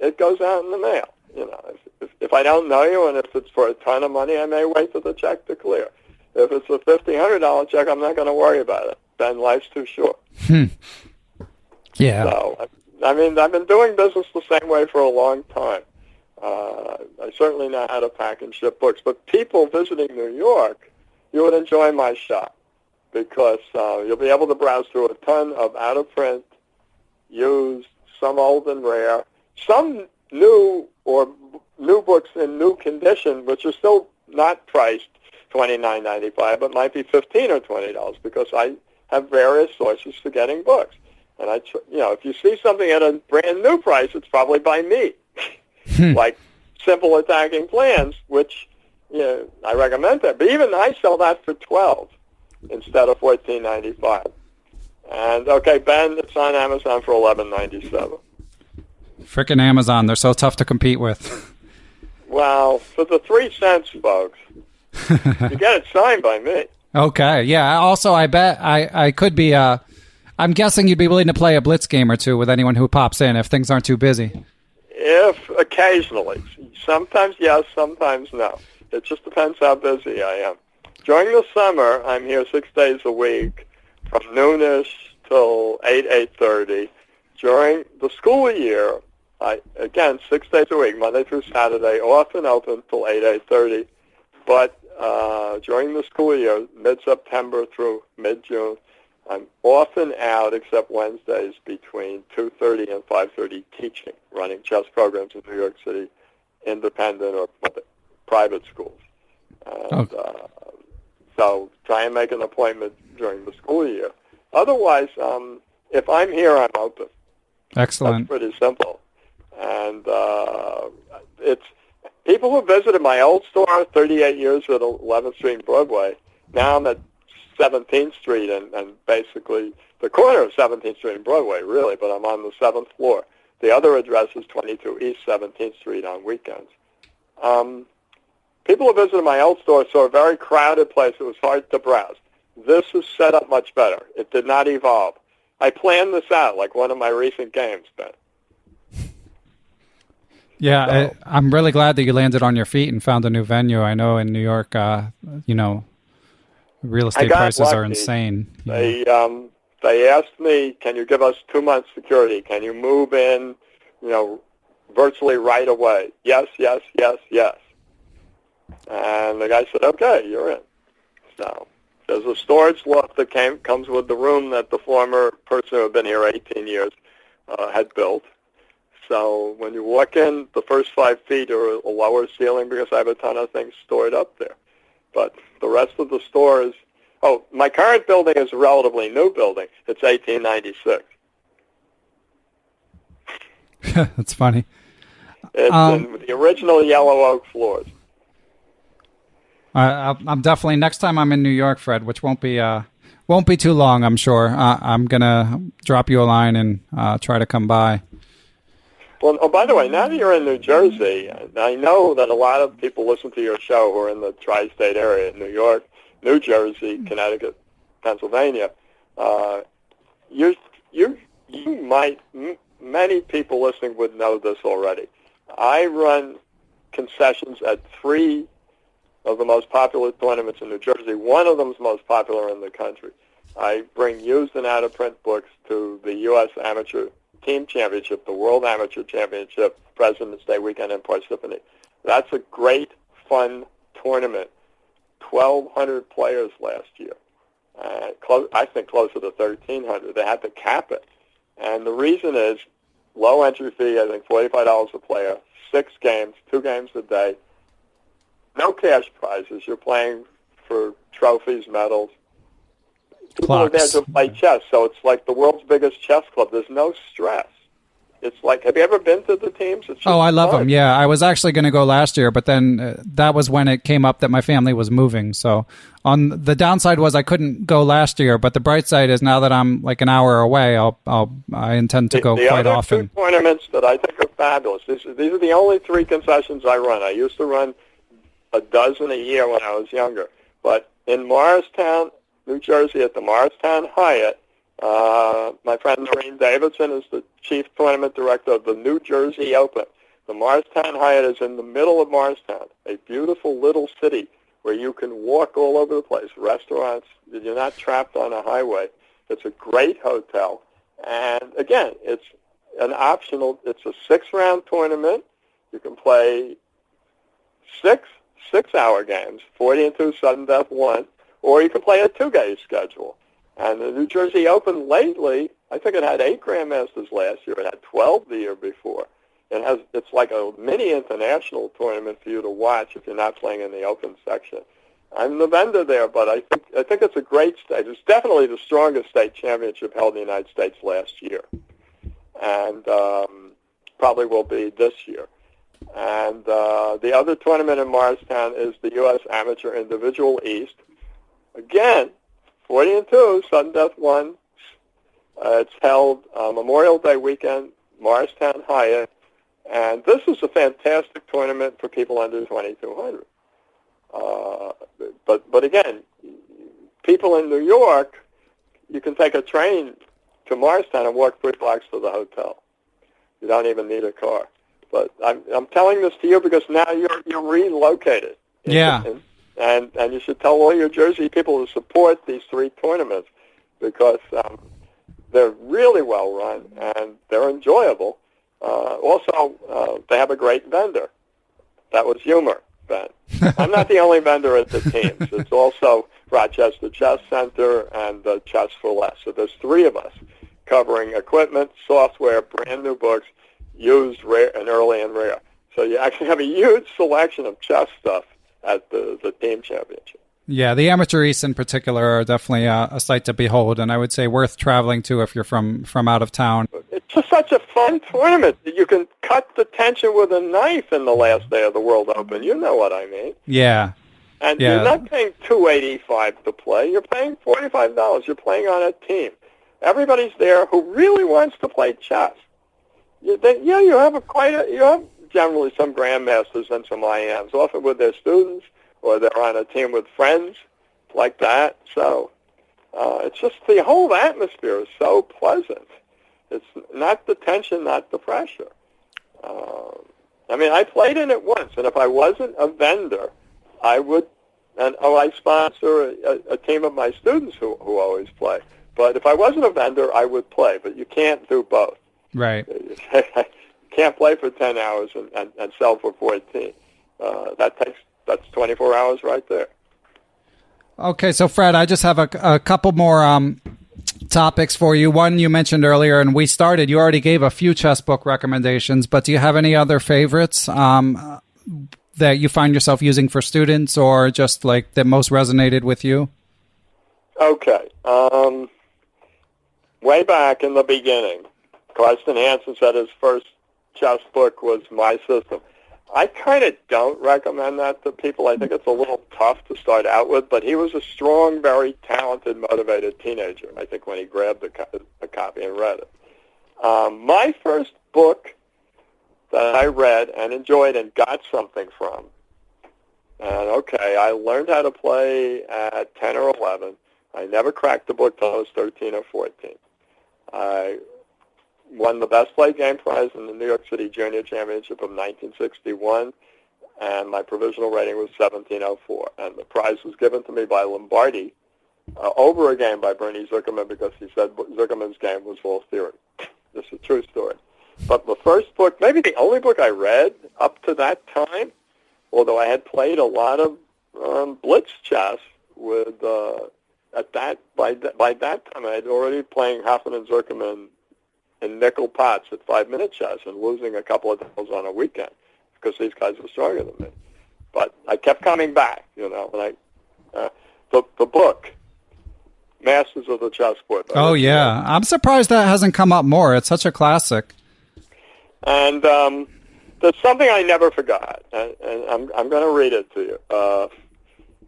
it goes out in the mail. You know, if I don't know you and if it's for a ton of money, I may wait for the check to clear. If it's a $1,500 check, I'm not going to worry about it. Then life's too short. Yeah. So, I mean, I've been doing business the same way for a long time. I certainly know how to pack and ship books. But people visiting New York, you would enjoy my shop because you'll be able to browse through a ton of out-of-print, used, some old and rare, some new books in new condition, which are still not priced $29.95, but might be $15 or $20 because I have various sources for getting books. And if you see something at a brand new price, it's probably by me, like Simple Attacking Plans, which I recommend that. But even I sell that for $12 instead of $14.95. And okay, Ben, it's on Amazon for $11.97. Frickin' Amazon, they're so tough to compete with. Well, for the 3 cents, folks, you get it signed by me. Okay, yeah. Also, I bet I could be. I'm guessing you'd be willing to play a blitz game or two with anyone who pops in if things aren't too busy. If occasionally. Sometimes yes, sometimes no. It just depends how busy I am. During the summer, I'm here 6 days a week from noonish till 8:30. During the school year, again, 6 days a week, Monday through Saturday, often open till 8:30. But during the school year, mid-September through mid-June, I'm often out, except Wednesdays, between 2:30 and 5:30 teaching, running chess programs in New York City, independent or private schools. And, so try and make an appointment during the school year. Otherwise, if I'm here, I'm open. Excellent. That's pretty simple. And it's people who visited my old store, 38 years at 11th Street and Broadway. Now I'm at 17th Street and basically the corner of 17th Street and Broadway, really, but I'm on the 7th floor. The other address is 22 East 17th Street on weekends. People who visited my old store saw a very crowded place. It was hard to browse. This is set up much better. It did not evolve. I planned this out like one of my recent games, Ben. Yeah, so, I'm really glad that you landed on your feet and found a new venue. I know in New York, real estate prices are insane. They asked me, can you give us 2 months security? Can you move in, virtually right away? Yes, yes, yes, yes. And the guy said, okay, you're in. So there's a storage loft that comes with the room that the former person who had been here 18 years had built. So when you walk in, the first 5 feet are a lower ceiling because I have a ton of things stored up there. But the rest of the store is, my current building is a relatively new building. It's 1896. That's funny. It's in the original yellow oak floors. I'm definitely, next time I'm in New York, Fred, which won't be Won't be too long, I'm sure. I'm going to drop you a line and try to come by. Well, oh, by the way, now that you're in New Jersey, I know that a lot of people listen to your show who are in the tri-state area, New York, New Jersey, Connecticut, Pennsylvania. Many people listening would know this already. I run concessions at 3 of the most popular tournaments in New Jersey. One of them is most popular in the country. I bring used and out-of-print books to the U.S. Amateur Team Championship, the World Amateur Championship, President's Day weekend in Parsippany. That's a great, fun tournament. 1,200 players last year. I think closer to 1,300. They had to cap it. And the reason is low entry fee, I think $45 a player, 6 games, 2 games a day, no cash prizes. You're playing for trophies, medals. People are there to play chess, so it's like the world's biggest chess club. There's no stress. It's like, have you ever been to the teams? It's just I love fun. them. Yeah, I was actually going to go last year, but then that was when it came up that my family was moving. So on the downside was I couldn't go last year, but the bright side is now that I'm like an hour away, I intend to go quite often. The other 2 tournaments that I think are fabulous. These are the only 3 concessions I run. I used to run a dozen a year when I was younger. But in Morristown, New Jersey, at the Morristown Hyatt, my friend Noreen Davidson is the chief tournament director of the New Jersey Open. The Morristown Hyatt is in the middle of Morristown, a beautiful little city where you can walk all over the place, restaurants. You're not trapped on a highway. It's a great hotel. And, again, it's a 6-round tournament. You can play 6 6-hour games, 40 and 2, sudden death 1, or you can play a 2-game schedule. And the New Jersey Open lately, I think it had 8 Grandmasters last year. It had 12 the year before. It's like a mini international tournament for you to watch if you're not playing in the open section. I'm the vendor there, but I think it's a great state. It's definitely the strongest state championship held in the United States last year, and probably will be this year. And the other tournament in Morristown is the U.S. Amateur Individual East. Again, 40 and 2, sudden death 1. It's held Memorial Day weekend, Morristown Hyatt, and this is a fantastic tournament for people under 2,200. But again, people in New York, you can take a train to Morristown and walk 3 blocks to the hotel. You don't even need a car. But I'm telling this to you because now you're relocated. Yeah. And you should tell all your Jersey people to support these 3 tournaments because they're really well run and they're enjoyable. Also, they have a great vendor. That was humor, Ben. I'm not the only vendor at the teams. It's also Rochester Chess Center and Chess for Less. So there's 3 of us covering equipment, software, brand new books, used, rare, and early and rare. So you actually have a huge selection of chess stuff at the team championship. Yeah, the Amateur East in particular are definitely a sight to behold, and I would say worth traveling to if you're from out of town. It's just such a fun tournament. You can cut the tension with a knife in the last day of the World Open. You know what I mean. Yeah. And you're not paying $285 to play. You're paying $45. You're playing on a team. Everybody's there who really wants to play chess. You have generally some grandmasters and some IMs, often with their students, or they're on a team with friends like that. So it's just the whole atmosphere is so pleasant. It's not the tension, not the pressure. I played in it once, and if I wasn't a vendor, I would, I sponsor a team of my students who always play. But if I wasn't a vendor, I would play. But you can't do both. Right. You can't play for 10 hours and sell for 14. That's 24 hours right there. Okay, so Fred, I just have a couple more topics for you. One you mentioned earlier, and you already gave a few chess book recommendations, but do you have any other favorites that you find yourself using for students or just like that most resonated with you? Okay. Way back in the beginning, Carsten Hansen said his first chess book was My System. I kind of don't recommend that to people. I think it's a little tough to start out with, but he was a strong, very talented, motivated teenager, I think, when he grabbed a copy and read it. My first book that I read and enjoyed and got something from, and okay, I learned how to play at 10 or 11. I never cracked the book till I was 13 or 14. I won the Best Play Game Prize in the New York City Junior Championship of 1961, and my provisional rating was 1704. And the prize was given to me by Lombardi over a game by Bernie Zuckerman because he said Zuckerman's game was all theory. This is a true story. But the first book, maybe the only book I read up to that time, although I had played a lot of blitz chess with by that time I had already playing Hoffman and Zuckerman in nickel pots at 5-minute chess and losing a couple of tables on a weekend because these guys were stronger than me. But I kept coming back, and the book, Masters of the Chessboard. Oh, yeah. I'm surprised that hasn't come up more. It's such a classic. And there's something I never forgot, and I'm going to read it to you.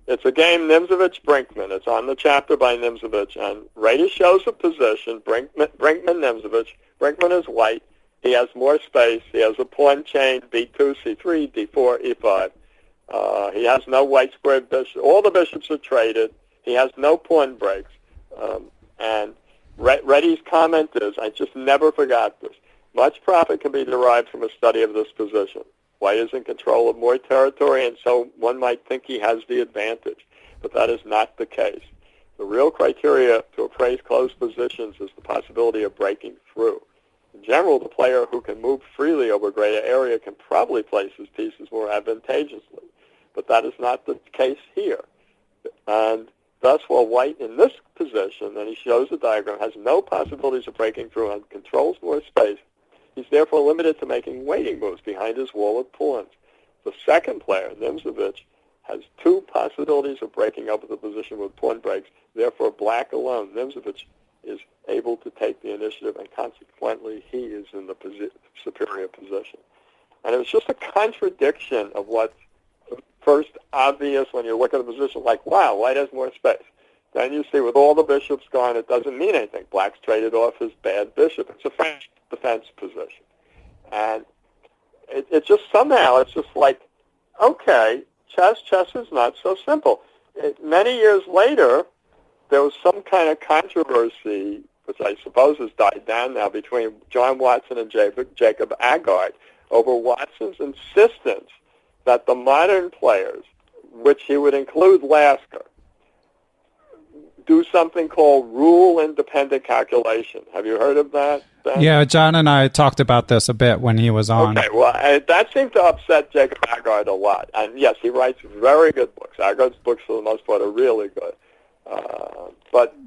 It's a game, Nimzovich-Brinkman. It's on the chapter by Nimzovich, and Rady shows a position, Brinkman-Nimzovich. Brinkman is white. He has more space. He has a pawn chain, b2, c3, d4, e5. He has no white squared bishop. All the bishops are traded. He has no pawn breaks. And Rady's comment is, I just never forgot this. Much profit can be derived from a study of this position. White is in control of more territory, and so one might think he has the advantage. But that is not the case. The real criteria to appraise closed positions is the possibility of breaking through. In general, the player who can move freely over a greater area can probably place his pieces more advantageously. But that is not the case here. And thus, while White in this position, and he shows the diagram, has no possibilities of breaking through and controls more space, he's therefore limited to making waiting moves behind his wall of pawns. The second player, Nimzovich, has two possibilities of breaking up the position with pawn breaks. Therefore, black alone, Nimzovich, is able to take the initiative, and consequently, he is in the superior position. And it was just a contradiction of what's first obvious when you look at a position like, wow, White has more space. Then you see with all the bishops gone, it doesn't mean anything. Black's traded off his bad bishop. It's a French defense position. And it just somehow, it's just like, okay, chess is not so simple. Many years later, there was some kind of controversy, which I suppose has died down now, between John Watson and Jacob Agard over Watson's insistence that the modern players, which he would include Lasker, do something called rule-independent calculation. Have you heard of that, Ben? Yeah, John and I talked about this a bit when he was on. Okay, well, that seemed to upset Jacob Agard a lot. And yes, he writes very good books. Agard's books, for the most part, are really good.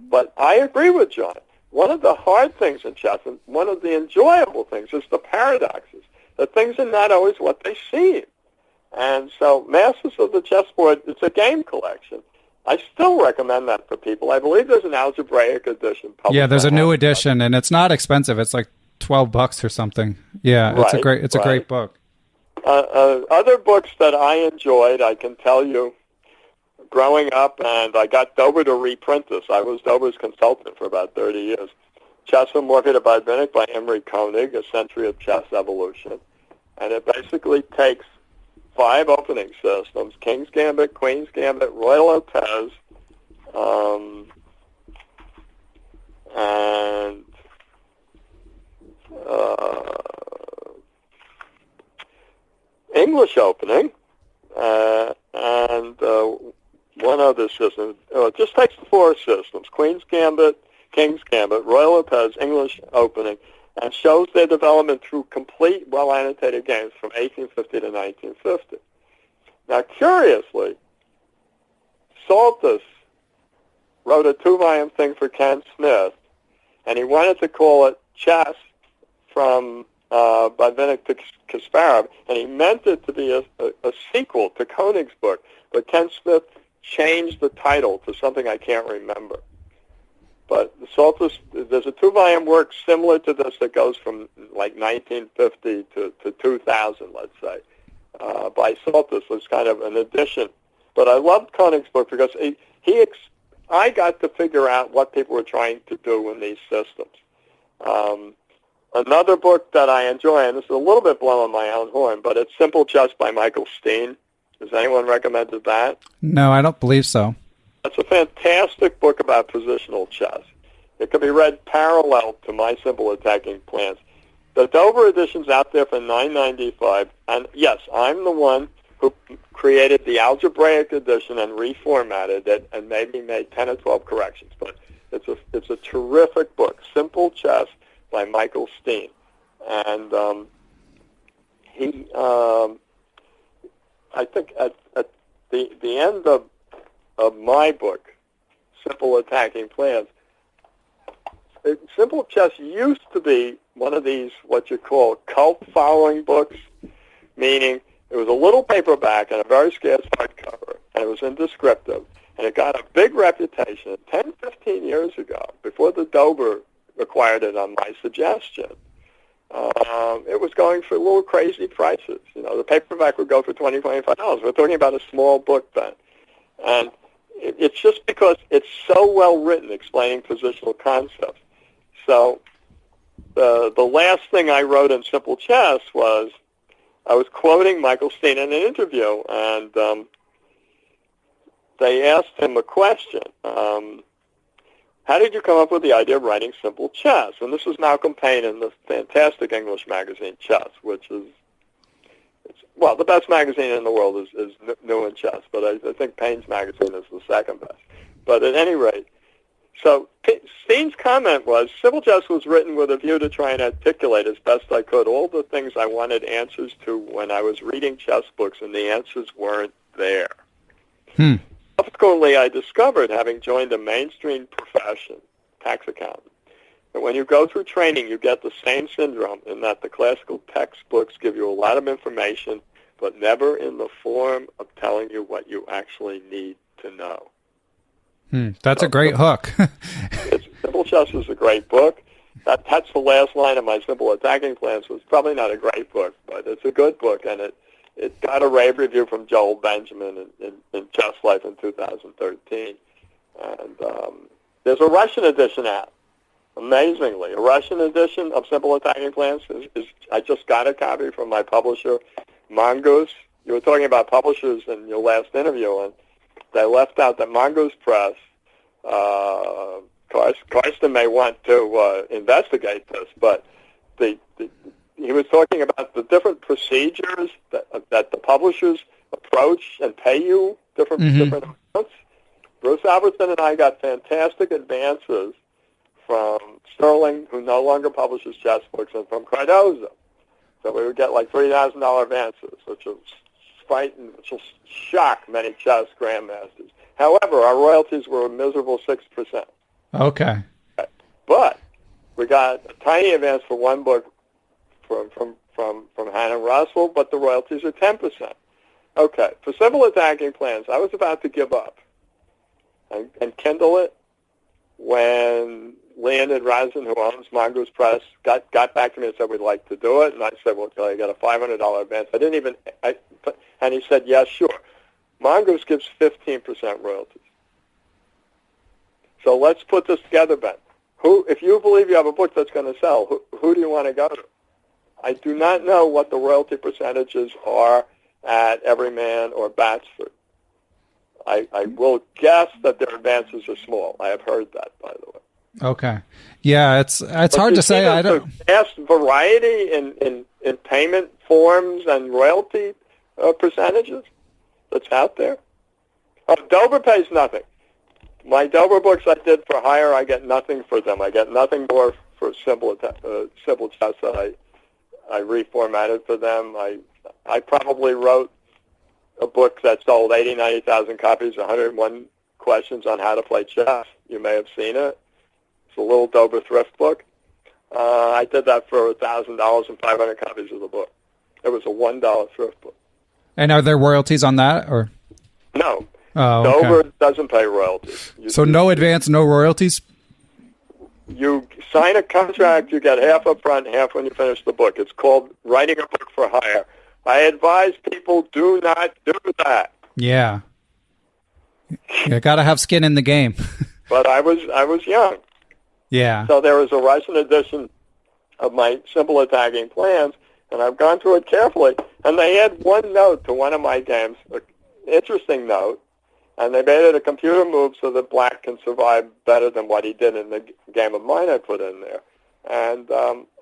But I agree with John. One of the hard things in chess, and one of the enjoyable things, is the paradoxes. That things are not always what they seem. And so Masters of the Chessboard, it's a game collection. I still recommend that for people. I believe there's an algebraic edition. Yeah, there's a new edition, and it's not expensive. It's like $12 or something. Yeah, right, it's a great book. Other books that I enjoyed, I can tell you, growing up, and I got Dober to reprint this. I was Dober's consultant for about 30 years. Chess and Morphy by Binnick by Imre Koenig, A Century of Chess Evolution. And it basically takes 5 opening systems: King's Gambit, Queen's Gambit, Royal Lopez, and English opening, and one other system. It just takes 4 systems: Queen's Gambit, King's Gambit, Royal Lopez, English opening, and shows their development through complete, well-annotated games from 1850 to 1950. Now, curiously, Saltus wrote a 2-volume thing for Ken Smith, and he wanted to call it Chess from Vinnik to Kasparov, and he meant it to be a sequel to Koenig's book, but Ken Smith changed the title to something I can't remember. But Saltus, there's a 2-volume work similar to this that goes from like 1950 to 2000, let's say. by Saltis was kind of an addition. But I loved Koenig's book because I got to figure out what people were trying to do in these systems. Another book that I enjoy, and this is a little bit blowing my own horn, but it's Simple Chess by Michael Steen. Has anyone recommended that? No, I don't believe so. It's a fantastic book about positional chess. It can be read parallel to My Simple Attacking Plans. The Dover edition's out there for $9.95, and yes, I'm the one who created the algebraic edition and reformatted it and maybe made 10 or 12 corrections. But it's a terrific book, Simple Chess by Michael Steen. And I think at the end of my book, Simple Attacking Plans, Simple Chess used to be one of these, what you call, cult-following books, meaning it was a little paperback and a very scarce hardcover, and it was indescriptive, and it got a big reputation 10, 15 years ago, before the Dover acquired it on my suggestion. It was going for little crazy prices. You know, the paperback would go for $20, $25. We're talking about a small book then. And it's just because it's so well written, explaining positional concepts. So the last thing I wrote in Simple Chess was I was quoting Michael Steen in an interview, and they asked him a question. How did you come up with the idea of writing Simple Chess? And this was Malcolm Payne in the fantastic English magazine Chess, which is, well, the best magazine in the world is New in Chess, but I think Payne's magazine is the second best. But at any rate, so Steen's comment was, Simple Chess was written with a view to try and articulate as best I could all the things I wanted answers to when I was reading chess books, and the answers weren't there. Subsequently, I discovered, having joined a mainstream profession, tax accountant, that when you go through training, you get the same syndrome in that the classical textbooks give you a lot of information, but never in the form of telling you what you actually need to know. That's a great hook. Simple Chess is a great book. That's the last line of My Simple Attacking Plans. Was probably not a great book, but it's a good book, and it got a rave review from Joel Benjamin in Chess Life in 2013. And there's a Russian edition out, amazingly. A Russian edition of Simple Attacking Plans is I just got a copy from my publisher, Mongoose. You were talking about publishers in your last interview, and they left out that Mongoose Press, Karsten may want to investigate this, but he was talking about the different procedures that the publishers approach and pay you different amounts. Bruce Albertson and I got fantastic advances from Sterling, who no longer publishes chess books, and from Cardozo. So we would get like $3,000 advances, which will shock many chess grandmasters. However, our royalties were a miserable 6%. Okay. But we got a tiny advance for one book from Hannah Russell, but the royalties are 10%. Okay, for Simple Attacking Plans, I was about to give up and kindle it when Leonid Razin, who owns Mongoose Press, got back to me and said we'd like to do it, and I said, well, I got a $500 advance. And he said, yes, sure. Mongoose gives 15% royalties. So let's put this together, Ben. If you believe you have a book that's going to sell, who do you want to go to? I do not know what the royalty percentages are at Everyman or Batsford. I will guess that their advances are small. I have heard that, by the way. Okay. Yeah, it's hard to say. I don't. Vast variety in payment forms and royalty percentages that's out there. Dover pays nothing. My Dover books I did for hire, I get nothing for them. I get nothing more for Simple Chess that I reformatted for them. I probably wrote a book that sold 90,000 copies, 101 questions on how to play chess. You may have seen it. It's a little Dover thrift book. I did that for $1,000 and 500 copies of the book. It was a $1 thrift book. And are there royalties on that, or? No. Oh, okay. Dover doesn't pay royalties. So no advance, no royalties? You sign a contract, you get half up front, half when you finish the book. It's called writing a book for hire. I advise people do not do that. Yeah. You got to have skin in the game. But I was young. Yeah. So there was a Russian edition of my simple attacking plans, and I've gone through it carefully. And they had one note to one of my games, an interesting note, and they made it a computer move so that black can survive better than what he did in the game of mine I put in there. And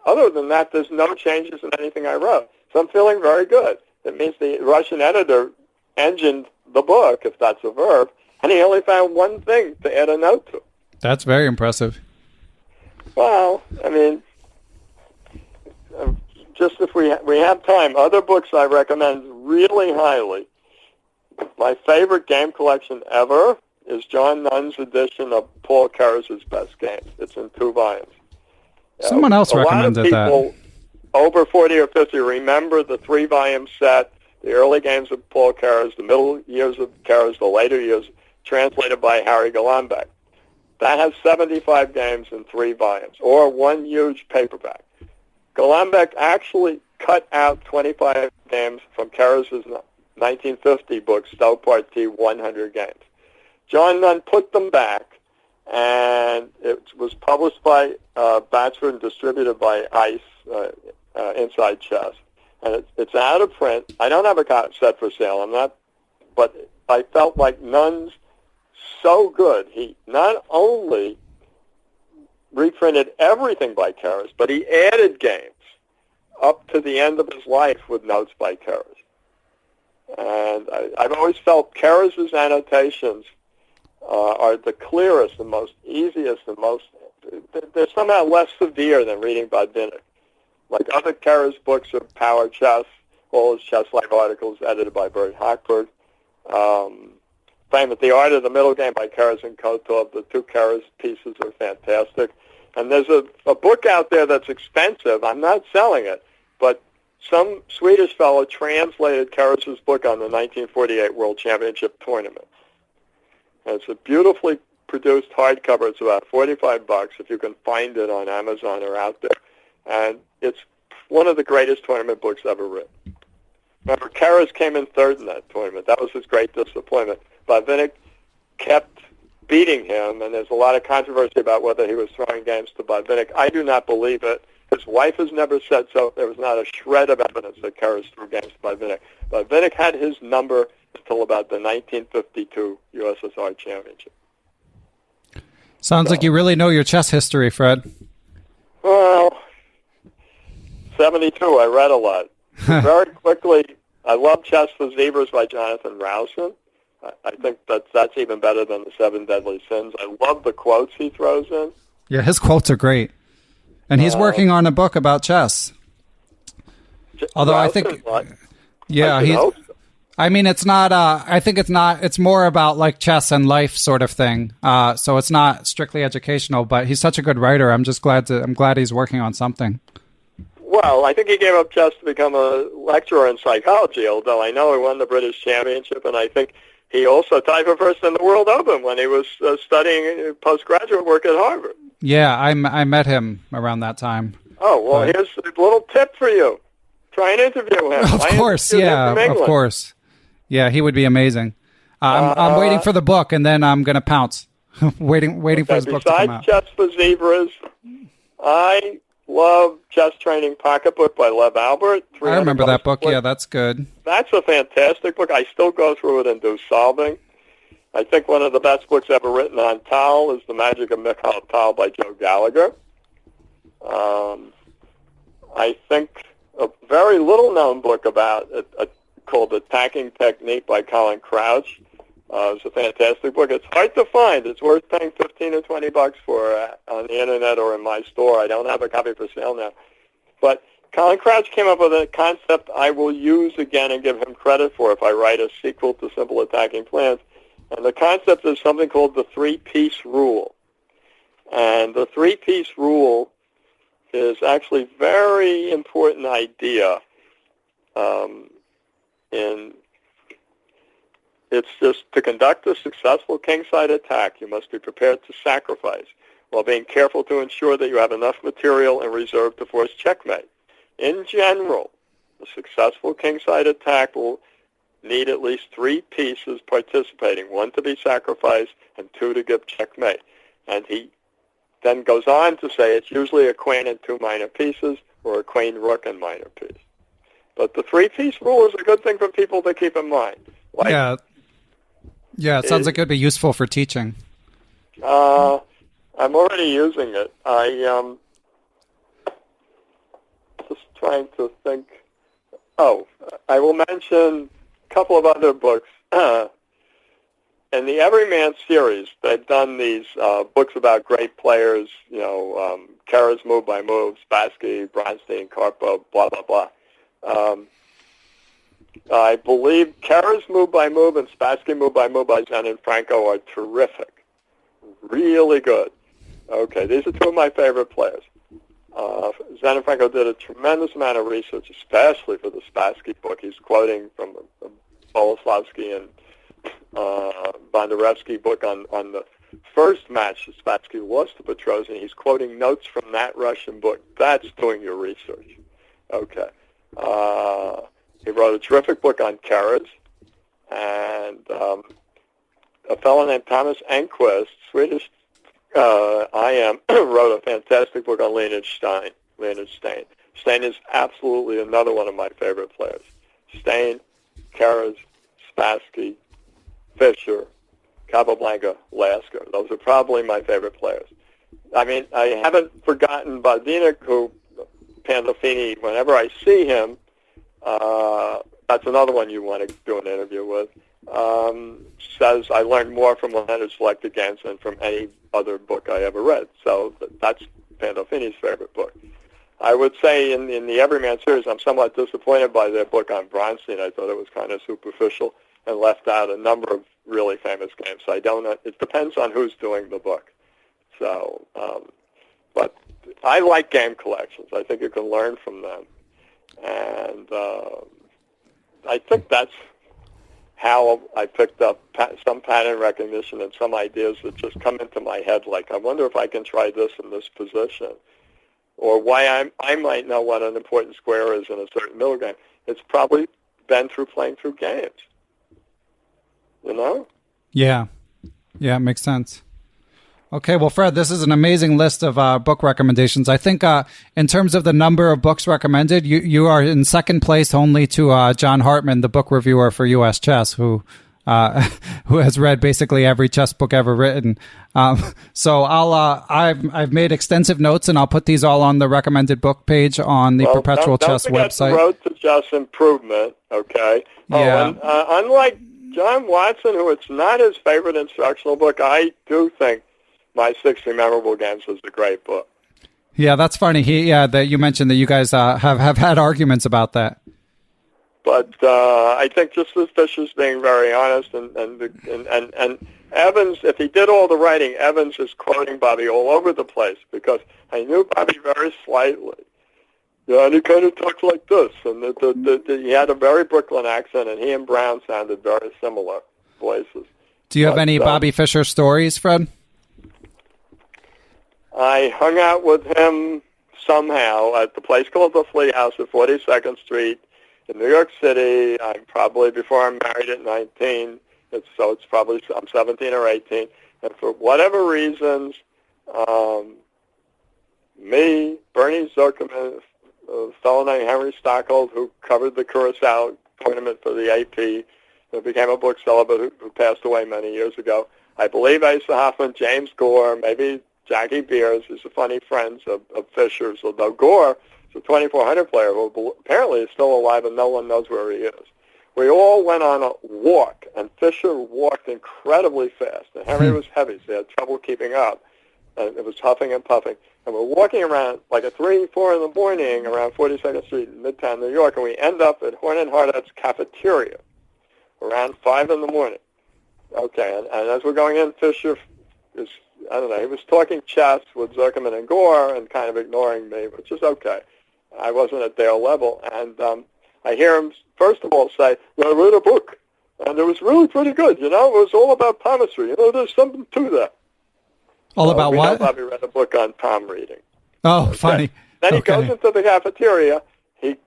other than that, there's no changes in anything I wrote. So I'm feeling very good. It means the Russian editor engined the book, if that's a verb, and he only found one thing to add a note to. That's very impressive. Well, I mean, just if we have time, other books I recommend really highly. My favorite game collection ever is John Nunn's edition of Paul Keres's Best Games. It's in 2 volumes. Someone else recommended that. A lot of people over 40 or 50 remember the 3-volume set, the early games of Paul Keres, the middle years of Keres, the later years, translated by Harry Golombek. That has 75 games in 3 volumes, or one huge paperback. Golombek actually cut out 25 games from Keres's 1950 book, Stowe-Part T, 100 Games. John Nunn put them back, and it was published by Batchford and distributed by ICE, Inside Chess. And it's out of print. I don't have a set for sale. But I felt like Nunn's so good. He not only reprinted everything by Keres, but he added games up to the end of his life with notes by Keres. And I've always felt Keres's annotations are the clearest, the most easiest, they're somehow less severe than reading Bobby. Like other Keres books are Power Chess, all his Chess Life articles edited by Bert Hochberg. Famous The Art of the Middle Game by Keres and Kotov. The 2 Keres pieces are fantastic. And there's a book out there that's expensive. I'm not selling it, but some Swedish fellow translated Keres's book on the 1948 World Championship tournament. And it's a beautifully produced hardcover. It's about $45 if you can find it on Amazon or out there. And it's one of the greatest tournament books ever written. Remember, Keres came in third in that tournament. That was his great disappointment. Bobby kept beating him, and there's a lot of controversy about whether he was throwing games to Bobby. I do not believe it. His wife has never said so. There was not a shred of evidence that Keres threw games to Bobby. Bobby had his number until about the 1952 USSR Championship. Sounds like you really know your chess history, Fred. Well, 72, I read a lot. Very quickly, I love Chess for Zebras by Jonathan Rowson. I think that's even better than the 7 Deadly Sins. I love the quotes he throws in. Yeah, his quotes are great. And he's working on a book about chess. Although Rowson, I think... what? Yeah, I mean, it's not, I think it's more about like chess and life sort of thing. So it's not strictly educational, but he's such a good writer. I'm glad he's working on something. Well, I think he gave up chess to become a lecturer in psychology, although I know he won the British Championship, and I think he also tied for first in the World Open when he was studying postgraduate work at Harvard. Yeah, I met him around that time. Oh, well, here's a little tip for you. Try and interview him. Of course, yeah, of course. Yeah, he would be amazing. I'm waiting for the book, and then I'm going to pounce. waiting for his book to come out. Besides Chess for Zebras, I love Chess Training Pocketbook by Lev Albert. I remember that book. Yeah, that's good. That's a fantastic book. I still go through it and do solving. I think one of the best books ever written on Tal is The Magic of Mikhail Tal by Joe Gallagher. I think a very little-known book about it, called Attacking Technique by Colin Crouch. It's a fantastic book. It's hard to find. It's worth paying $15 or $20 for on the internet or in my store. I don't have a copy for sale now. But Colin Crouch came up with a concept I will use again and give him credit for if I write a sequel to Simple Attacking Plans. And the concept is something called the 3-piece rule. And the 3-piece rule is actually a very important idea It's just to conduct a successful kingside attack, you must be prepared to sacrifice while being careful to ensure that you have enough material in reserve to force checkmate. In general, A successful kingside attack will need at least 3 pieces participating, 1 to be sacrificed and 2 to give checkmate. And he then goes on to say it's usually a queen and 2 minor pieces, or a queen, rook, and minor piece. But the 3-piece rule is a good thing for people to keep in mind. Like, yeah, it sounds like it would be useful for teaching. I'm already using it. I just trying to think. Oh, I will mention a couple of other books. In the Everyman series, they've done these books about great players, Kara's Move by Move, Spassky, Bronstein, Karpov, blah, blah, blah. I believe Kara's Move by Move and Spassky Move by Move by Zen and Franco are terrific. Really good. Okay, these are 2 of my favorite players. Zen and Franco did a tremendous amount of research, especially for the Spassky book. He's quoting from a Boleslavsky and Bondarevsky book on the first match that Spassky lost to Petrosian. He's quoting notes from that Russian book. That's doing your research. Okay. He wrote a terrific book on Keres, and a fellow named Thomas Enquist, Swedish IM, wrote a fantastic book on Leonid Stein. Stein is absolutely another one of my favorite players. Stein, Keres, Spassky, Fischer, Capablanca, Lasker. Those are probably my favorite players. I mean, I haven't forgotten Bodina, who Pandolfini, whenever I see him, that's another one you want to do an interview with, says I learned more from Leonard Selected Games than from any other book I ever read. So that's Pandolfini's favorite book. I would say in the Everyman series, I'm somewhat disappointed by their book on Bronstein. I thought it was kind of superficial and left out a number of really famous games. So I don't know. It depends on who's doing the book. So, but I like game collections. I think you can learn from them. And I think that's how I picked up some pattern recognition and some ideas that just come into my head, like, I wonder if I can try this in this position, or why I might know what an important square is in a certain middle game. It's probably been through playing through games, Yeah, it makes sense. Okay, well, Fred, this is an amazing list of book recommendations. I think in terms of the number of books recommended, you are in second place only to John Hartman, the book reviewer for US Chess, who has read basically every chess book ever written. So I've made extensive notes, and I'll put these all on the recommended book page on the Perpetual Chess website. The Road to Chess Improvement, okay? Yeah. And unlike John Watson, who it's not his favorite instructional book, I do think My 60 Memorable Games is a great book. Yeah, that's funny. That you mentioned that you guys have had arguments about that. But I think just as Fischer's being very honest, and Evans, if he did all the writing, Evans is quoting Bobby all over the place, because I knew Bobby very slightly. Yeah, and he kind of talks like this, and he had a very Brooklyn accent, and he and Brown sounded very similar voices. Do you have any Bobby Fischer stories, Fred? I hung out with him somehow at the place called the Flea House at 42nd Street in New York City. I'm probably, before I'm married at 19, it's probably, I'm 17 or 18. And for whatever reasons, me, Bernie Zuckerman, a fellow named Henry Stockhold, who covered the Curacao tournament for the AP, who became a bookseller, but who passed away many years ago. I believe Asa Hoffman, James Gore, maybe Jackie Beers, who's a funny friend of Fischer's, although Gore is a 2400 player who apparently is still alive and no one knows where he is. We all went on a walk, and Fischer walked incredibly fast, and Henry was heavy, so he had trouble keeping up, and it was huffing and puffing. And we're walking around like at 3, 4 in the morning around 42nd Street in Midtown, New York, and we end up at Horn and Hardhat's cafeteria around 5 in the morning. Okay, and as we're going in, Fischer is, I don't know, he was talking chess with Zuckerman and Gore and kind of ignoring me, which is okay. I wasn't at their level. And I hear him, first of all, say, I read a book, and it was really pretty good. It was all about palmistry. There's something to that. All about what? Bobby read a book on palm reading. Oh, okay. funny. Then he goes into the cafeteria. He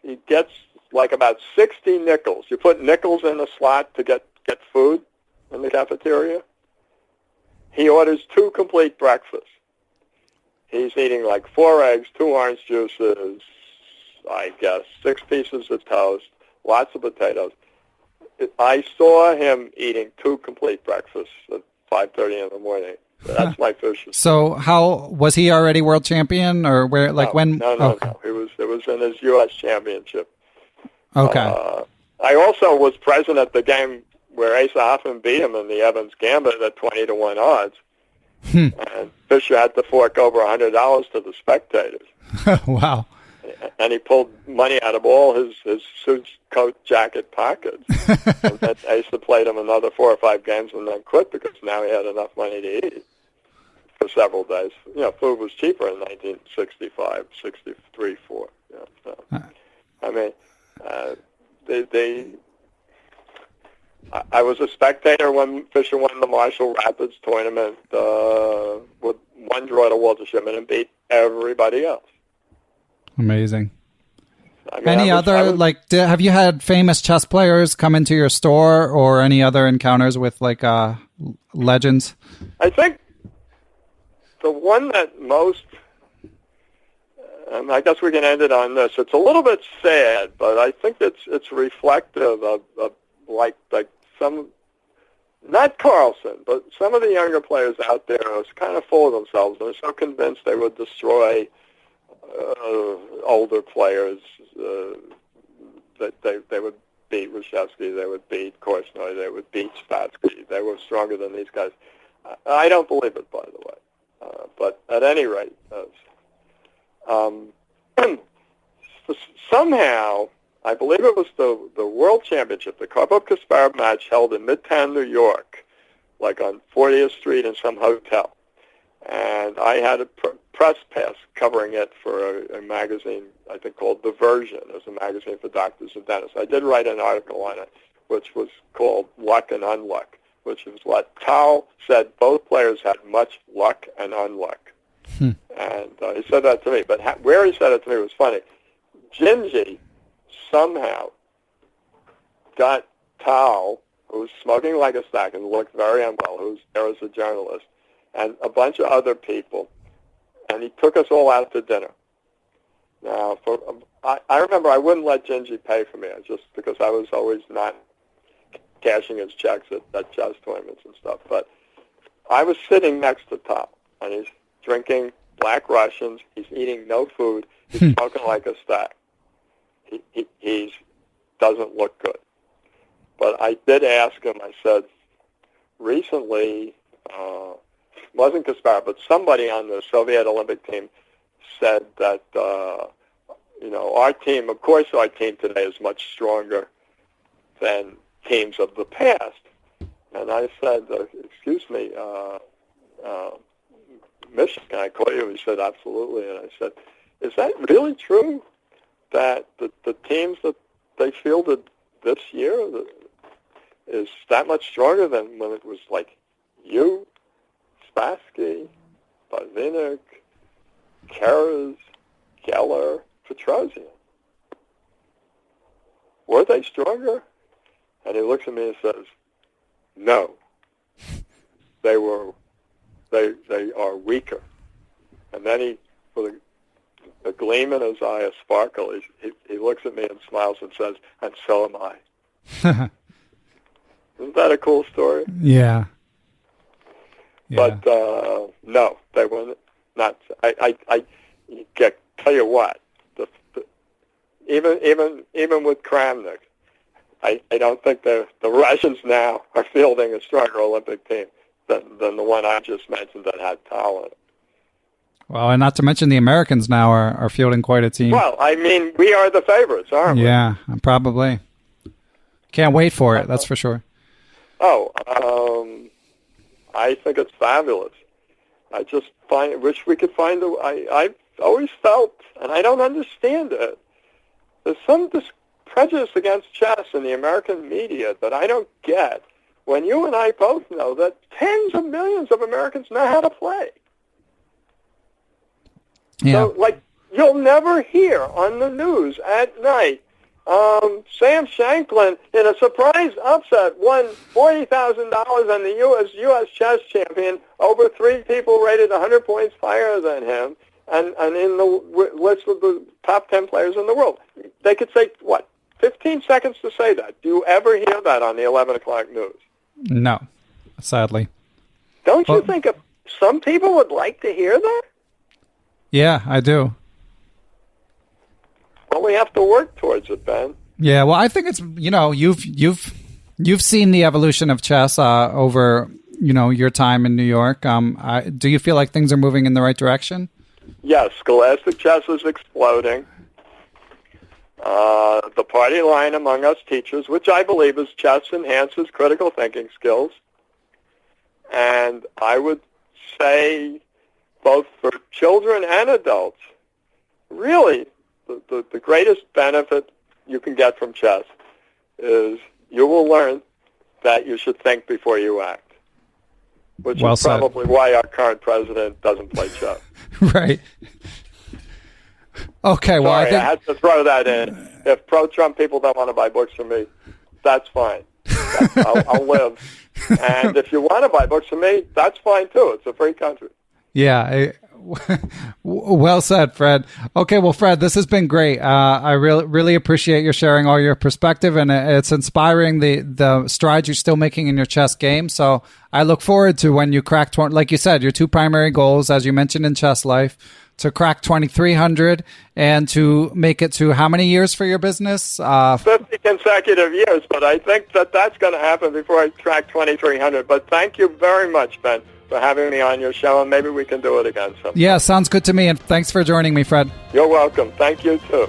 he gets like about 60 nickels. You put nickels in the slot to get food in the cafeteria. He orders 2 complete breakfasts. He's eating like 4 eggs, 2 orange juices, I guess 6 pieces of toast, lots of potatoes. I saw him eating 2 complete breakfasts at 5:30 in the morning. That's my Fischer. So how was he already world champion, or where? Like when? No. It was in his U.S. championship. Okay. I also was present at the game where Asa Hoffman beat him in the Evans Gambit at 20-1 odds. And Fischer had to fork over $100 to the spectators. Wow. And he pulled money out of all his suit, coat, jacket pockets. And then Asa played him another 4 or 5 games and then quit because now he had enough money to eat for several days. You know, food was cheaper in 1965, 63, 4. You know, so. I mean, I was a spectator when Fischer won the Marshall Rapids tournament with 1 draw to Walter Shipman and beat everybody else. Amazing. I mean, any other, have you had famous chess players come into your store, or any other encounters with, like, legends? I think the one that most, I guess we can end it on this. It's a little bit sad, but I think it's reflective of like some, not Carlsen, but some of the younger players out there are kind of full of themselves. They're so convinced they would destroy older players, that they would beat Reshevsky, they would beat Korchnoi, they would beat Spassky. They were stronger than these guys. I don't believe it, by the way. But at any rate, somehow, I believe it was the World Championship, the Karpov-Kasparov match held in Midtown, New York, like on 40th Street in some hotel. And I had a press pass covering it for a magazine, I think, called Diversion. It was a magazine for doctors and dentists. I did write an article on it, which was called Luck and Unluck, which is what Tao said both players had much luck and unluck. And he said that to me. But where he said it to me was funny. Gingy somehow got Tao, who was smoking like a stack and looked very unwell, who was there as a journalist, and a bunch of other people, and he took us all out to dinner. Now, I remember I wouldn't let Gingy pay for me, just because I was always not cashing his checks at chess tournaments and stuff. But I was sitting next to Tao, and he's drinking Black Russians. He's eating no food. He's smoking like a stack. He doesn't look good. But I did ask him, I said, recently, wasn't Kasparov, but somebody on the Soviet Olympic team said that, our team, of course our team today is much stronger than teams of the past. And I said, excuse me, Misha, can I call you? He said, absolutely. And I said, is that really true, that the teams that they fielded this year is that much stronger than when it was like you, Spassky, Barvinik, Keres, Geller, Petrosian? Were they stronger? And he looks at me and says, no. They are weaker. And then he, with a gleam in his eye, a sparkle, he looks at me and smiles and says, and so am I. Isn't that a cool story? Yeah. But no, they were not. I tell you what, even with Kramnik, I don't think the Russians now are fielding a stronger Olympic team than the one I just mentioned that had talent. Well, and not to mention the Americans now are fielding quite a team. Well, I mean, we are the favorites, aren't we? Yeah, probably. Can't wait for it, that's for sure. I think it's fabulous. I just wish we could find I've always felt, and I don't understand it, there's some prejudice against chess in the American media that I don't get, when you and I both know that tens of millions of Americans know how to play. Yeah. So, you'll never hear on the news at night. Sam Shanklin, in a surprise upset, won $40,000 on the U.S. chess champion over 3 people rated 100 points higher than him, and in the list of the top 10 players in the world. They could say, 15 seconds to say that. Do you ever hear that on the 11 o'clock news? No, sadly. Don't you think some people would like to hear that? Yeah, I do. Well, we have to work towards it, Ben. Yeah, well, I think it's, you've seen the evolution of chess over, your time in New York. Do you feel like things are moving in the right direction? Yes, scholastic chess is exploding. The party line among us teachers, which I believe is chess enhances critical thinking skills. And I would say both for children and adults, really, the greatest benefit you can get from chess is you will learn that you should think before you act, which is probably why our current president doesn't play chess. Right. Okay, well, Sorry, I had to throw that in. If pro-Trump people don't want to buy books from me, that's fine. I'll live. And if you want to buy books from me, that's fine, too. It's a free country. Yeah, well said, Fred. Okay, well, Fred, this has been great. I really appreciate you sharing all your perspective, and it's inspiring the strides you're still making in your chess game. So I look forward to when you crack, like you said, your 2 primary goals, as you mentioned in Chess Life, to crack 2,300 and to make it to how many years for your business? 50 consecutive years, but I think that's going to happen before I crack 2,300. But thank you very much, Ben, for having me on your show, and maybe we can do it again sometime. Yeah, sounds good to me, and thanks for joining me, Fred. You're welcome. Thank you, too.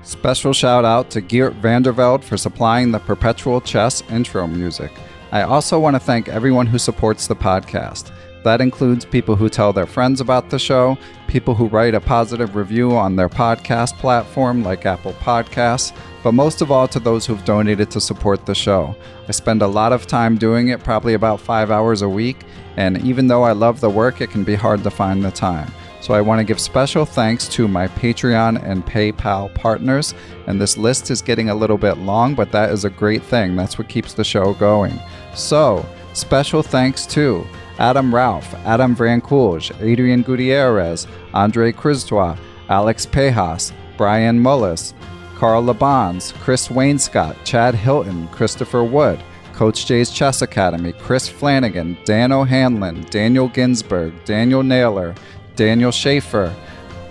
Special shout out to Geert Vandervelde for supplying the Perpetual Chess intro music. I also want to thank everyone who supports the podcast. That includes people who tell their friends about the show, people who write a positive review on their podcast platform like Apple Podcasts, but most of all to those who've donated to support the show. I spend a lot of time doing it, probably about 5 hours a week, and even though I love the work, it can be hard to find the time. So I want to give special thanks to my Patreon and PayPal partners, and this list is getting a little bit long, but that is a great thing. That's what keeps the show going. So, special thanks to Adam Ralph, Adam Vrancoulge, Adrian Gutierrez, Andre Crisdois, Alex Pejas, Brian Mullis, Carl Labons, Chris Wainscott, Chad Hilton, Christopher Wood, Coach Jay's Chess Academy, Chris Flanagan, Dan O'Hanlon, Daniel Ginsberg, Daniel Naylor, Daniel Schaefer,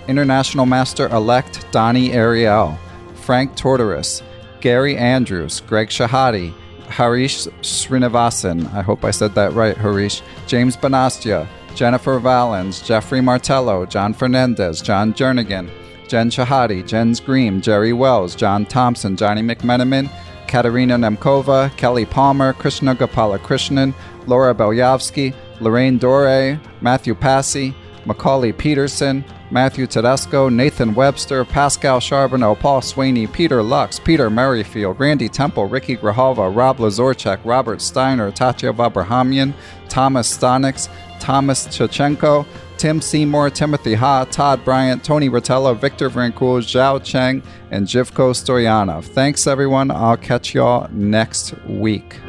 International Master-elect Donnie Ariel, Frank Tortoris, Gary Andrews, Greg Shahadi, Harish Srinivasan, I hope I said that right, Harish, James Bonastia, Jennifer Valens, Jeffrey Martello, John Fernandez, John Jernigan, Jen Shahadi, Jens Green, Jerry Wells, John Thompson, Johnny McMenamin, Katerina Nemkova, Kelly Palmer, Krishna Gopalakrishnan, Laura Belyavsky, Lorraine Dore, Matthew Passy, Macaulay Peterson, Matthew Tedesco, Nathan Webster, Pascal Charbonneau, Paul Sweeney, Peter Lux, Peter Merrifield, Randy Temple, Ricky Grijalva, Rob Lazorchek, Robert Steiner, Tatya Vabrahamian, Thomas Stanix, Thomas Chachenko, Tim Seymour, Timothy Ha, Todd Bryant, Tony Rotella, Victor Vrancoul, Zhao Cheng, and Jivko Stoyanov. Thanks, everyone. I'll catch y'all next week.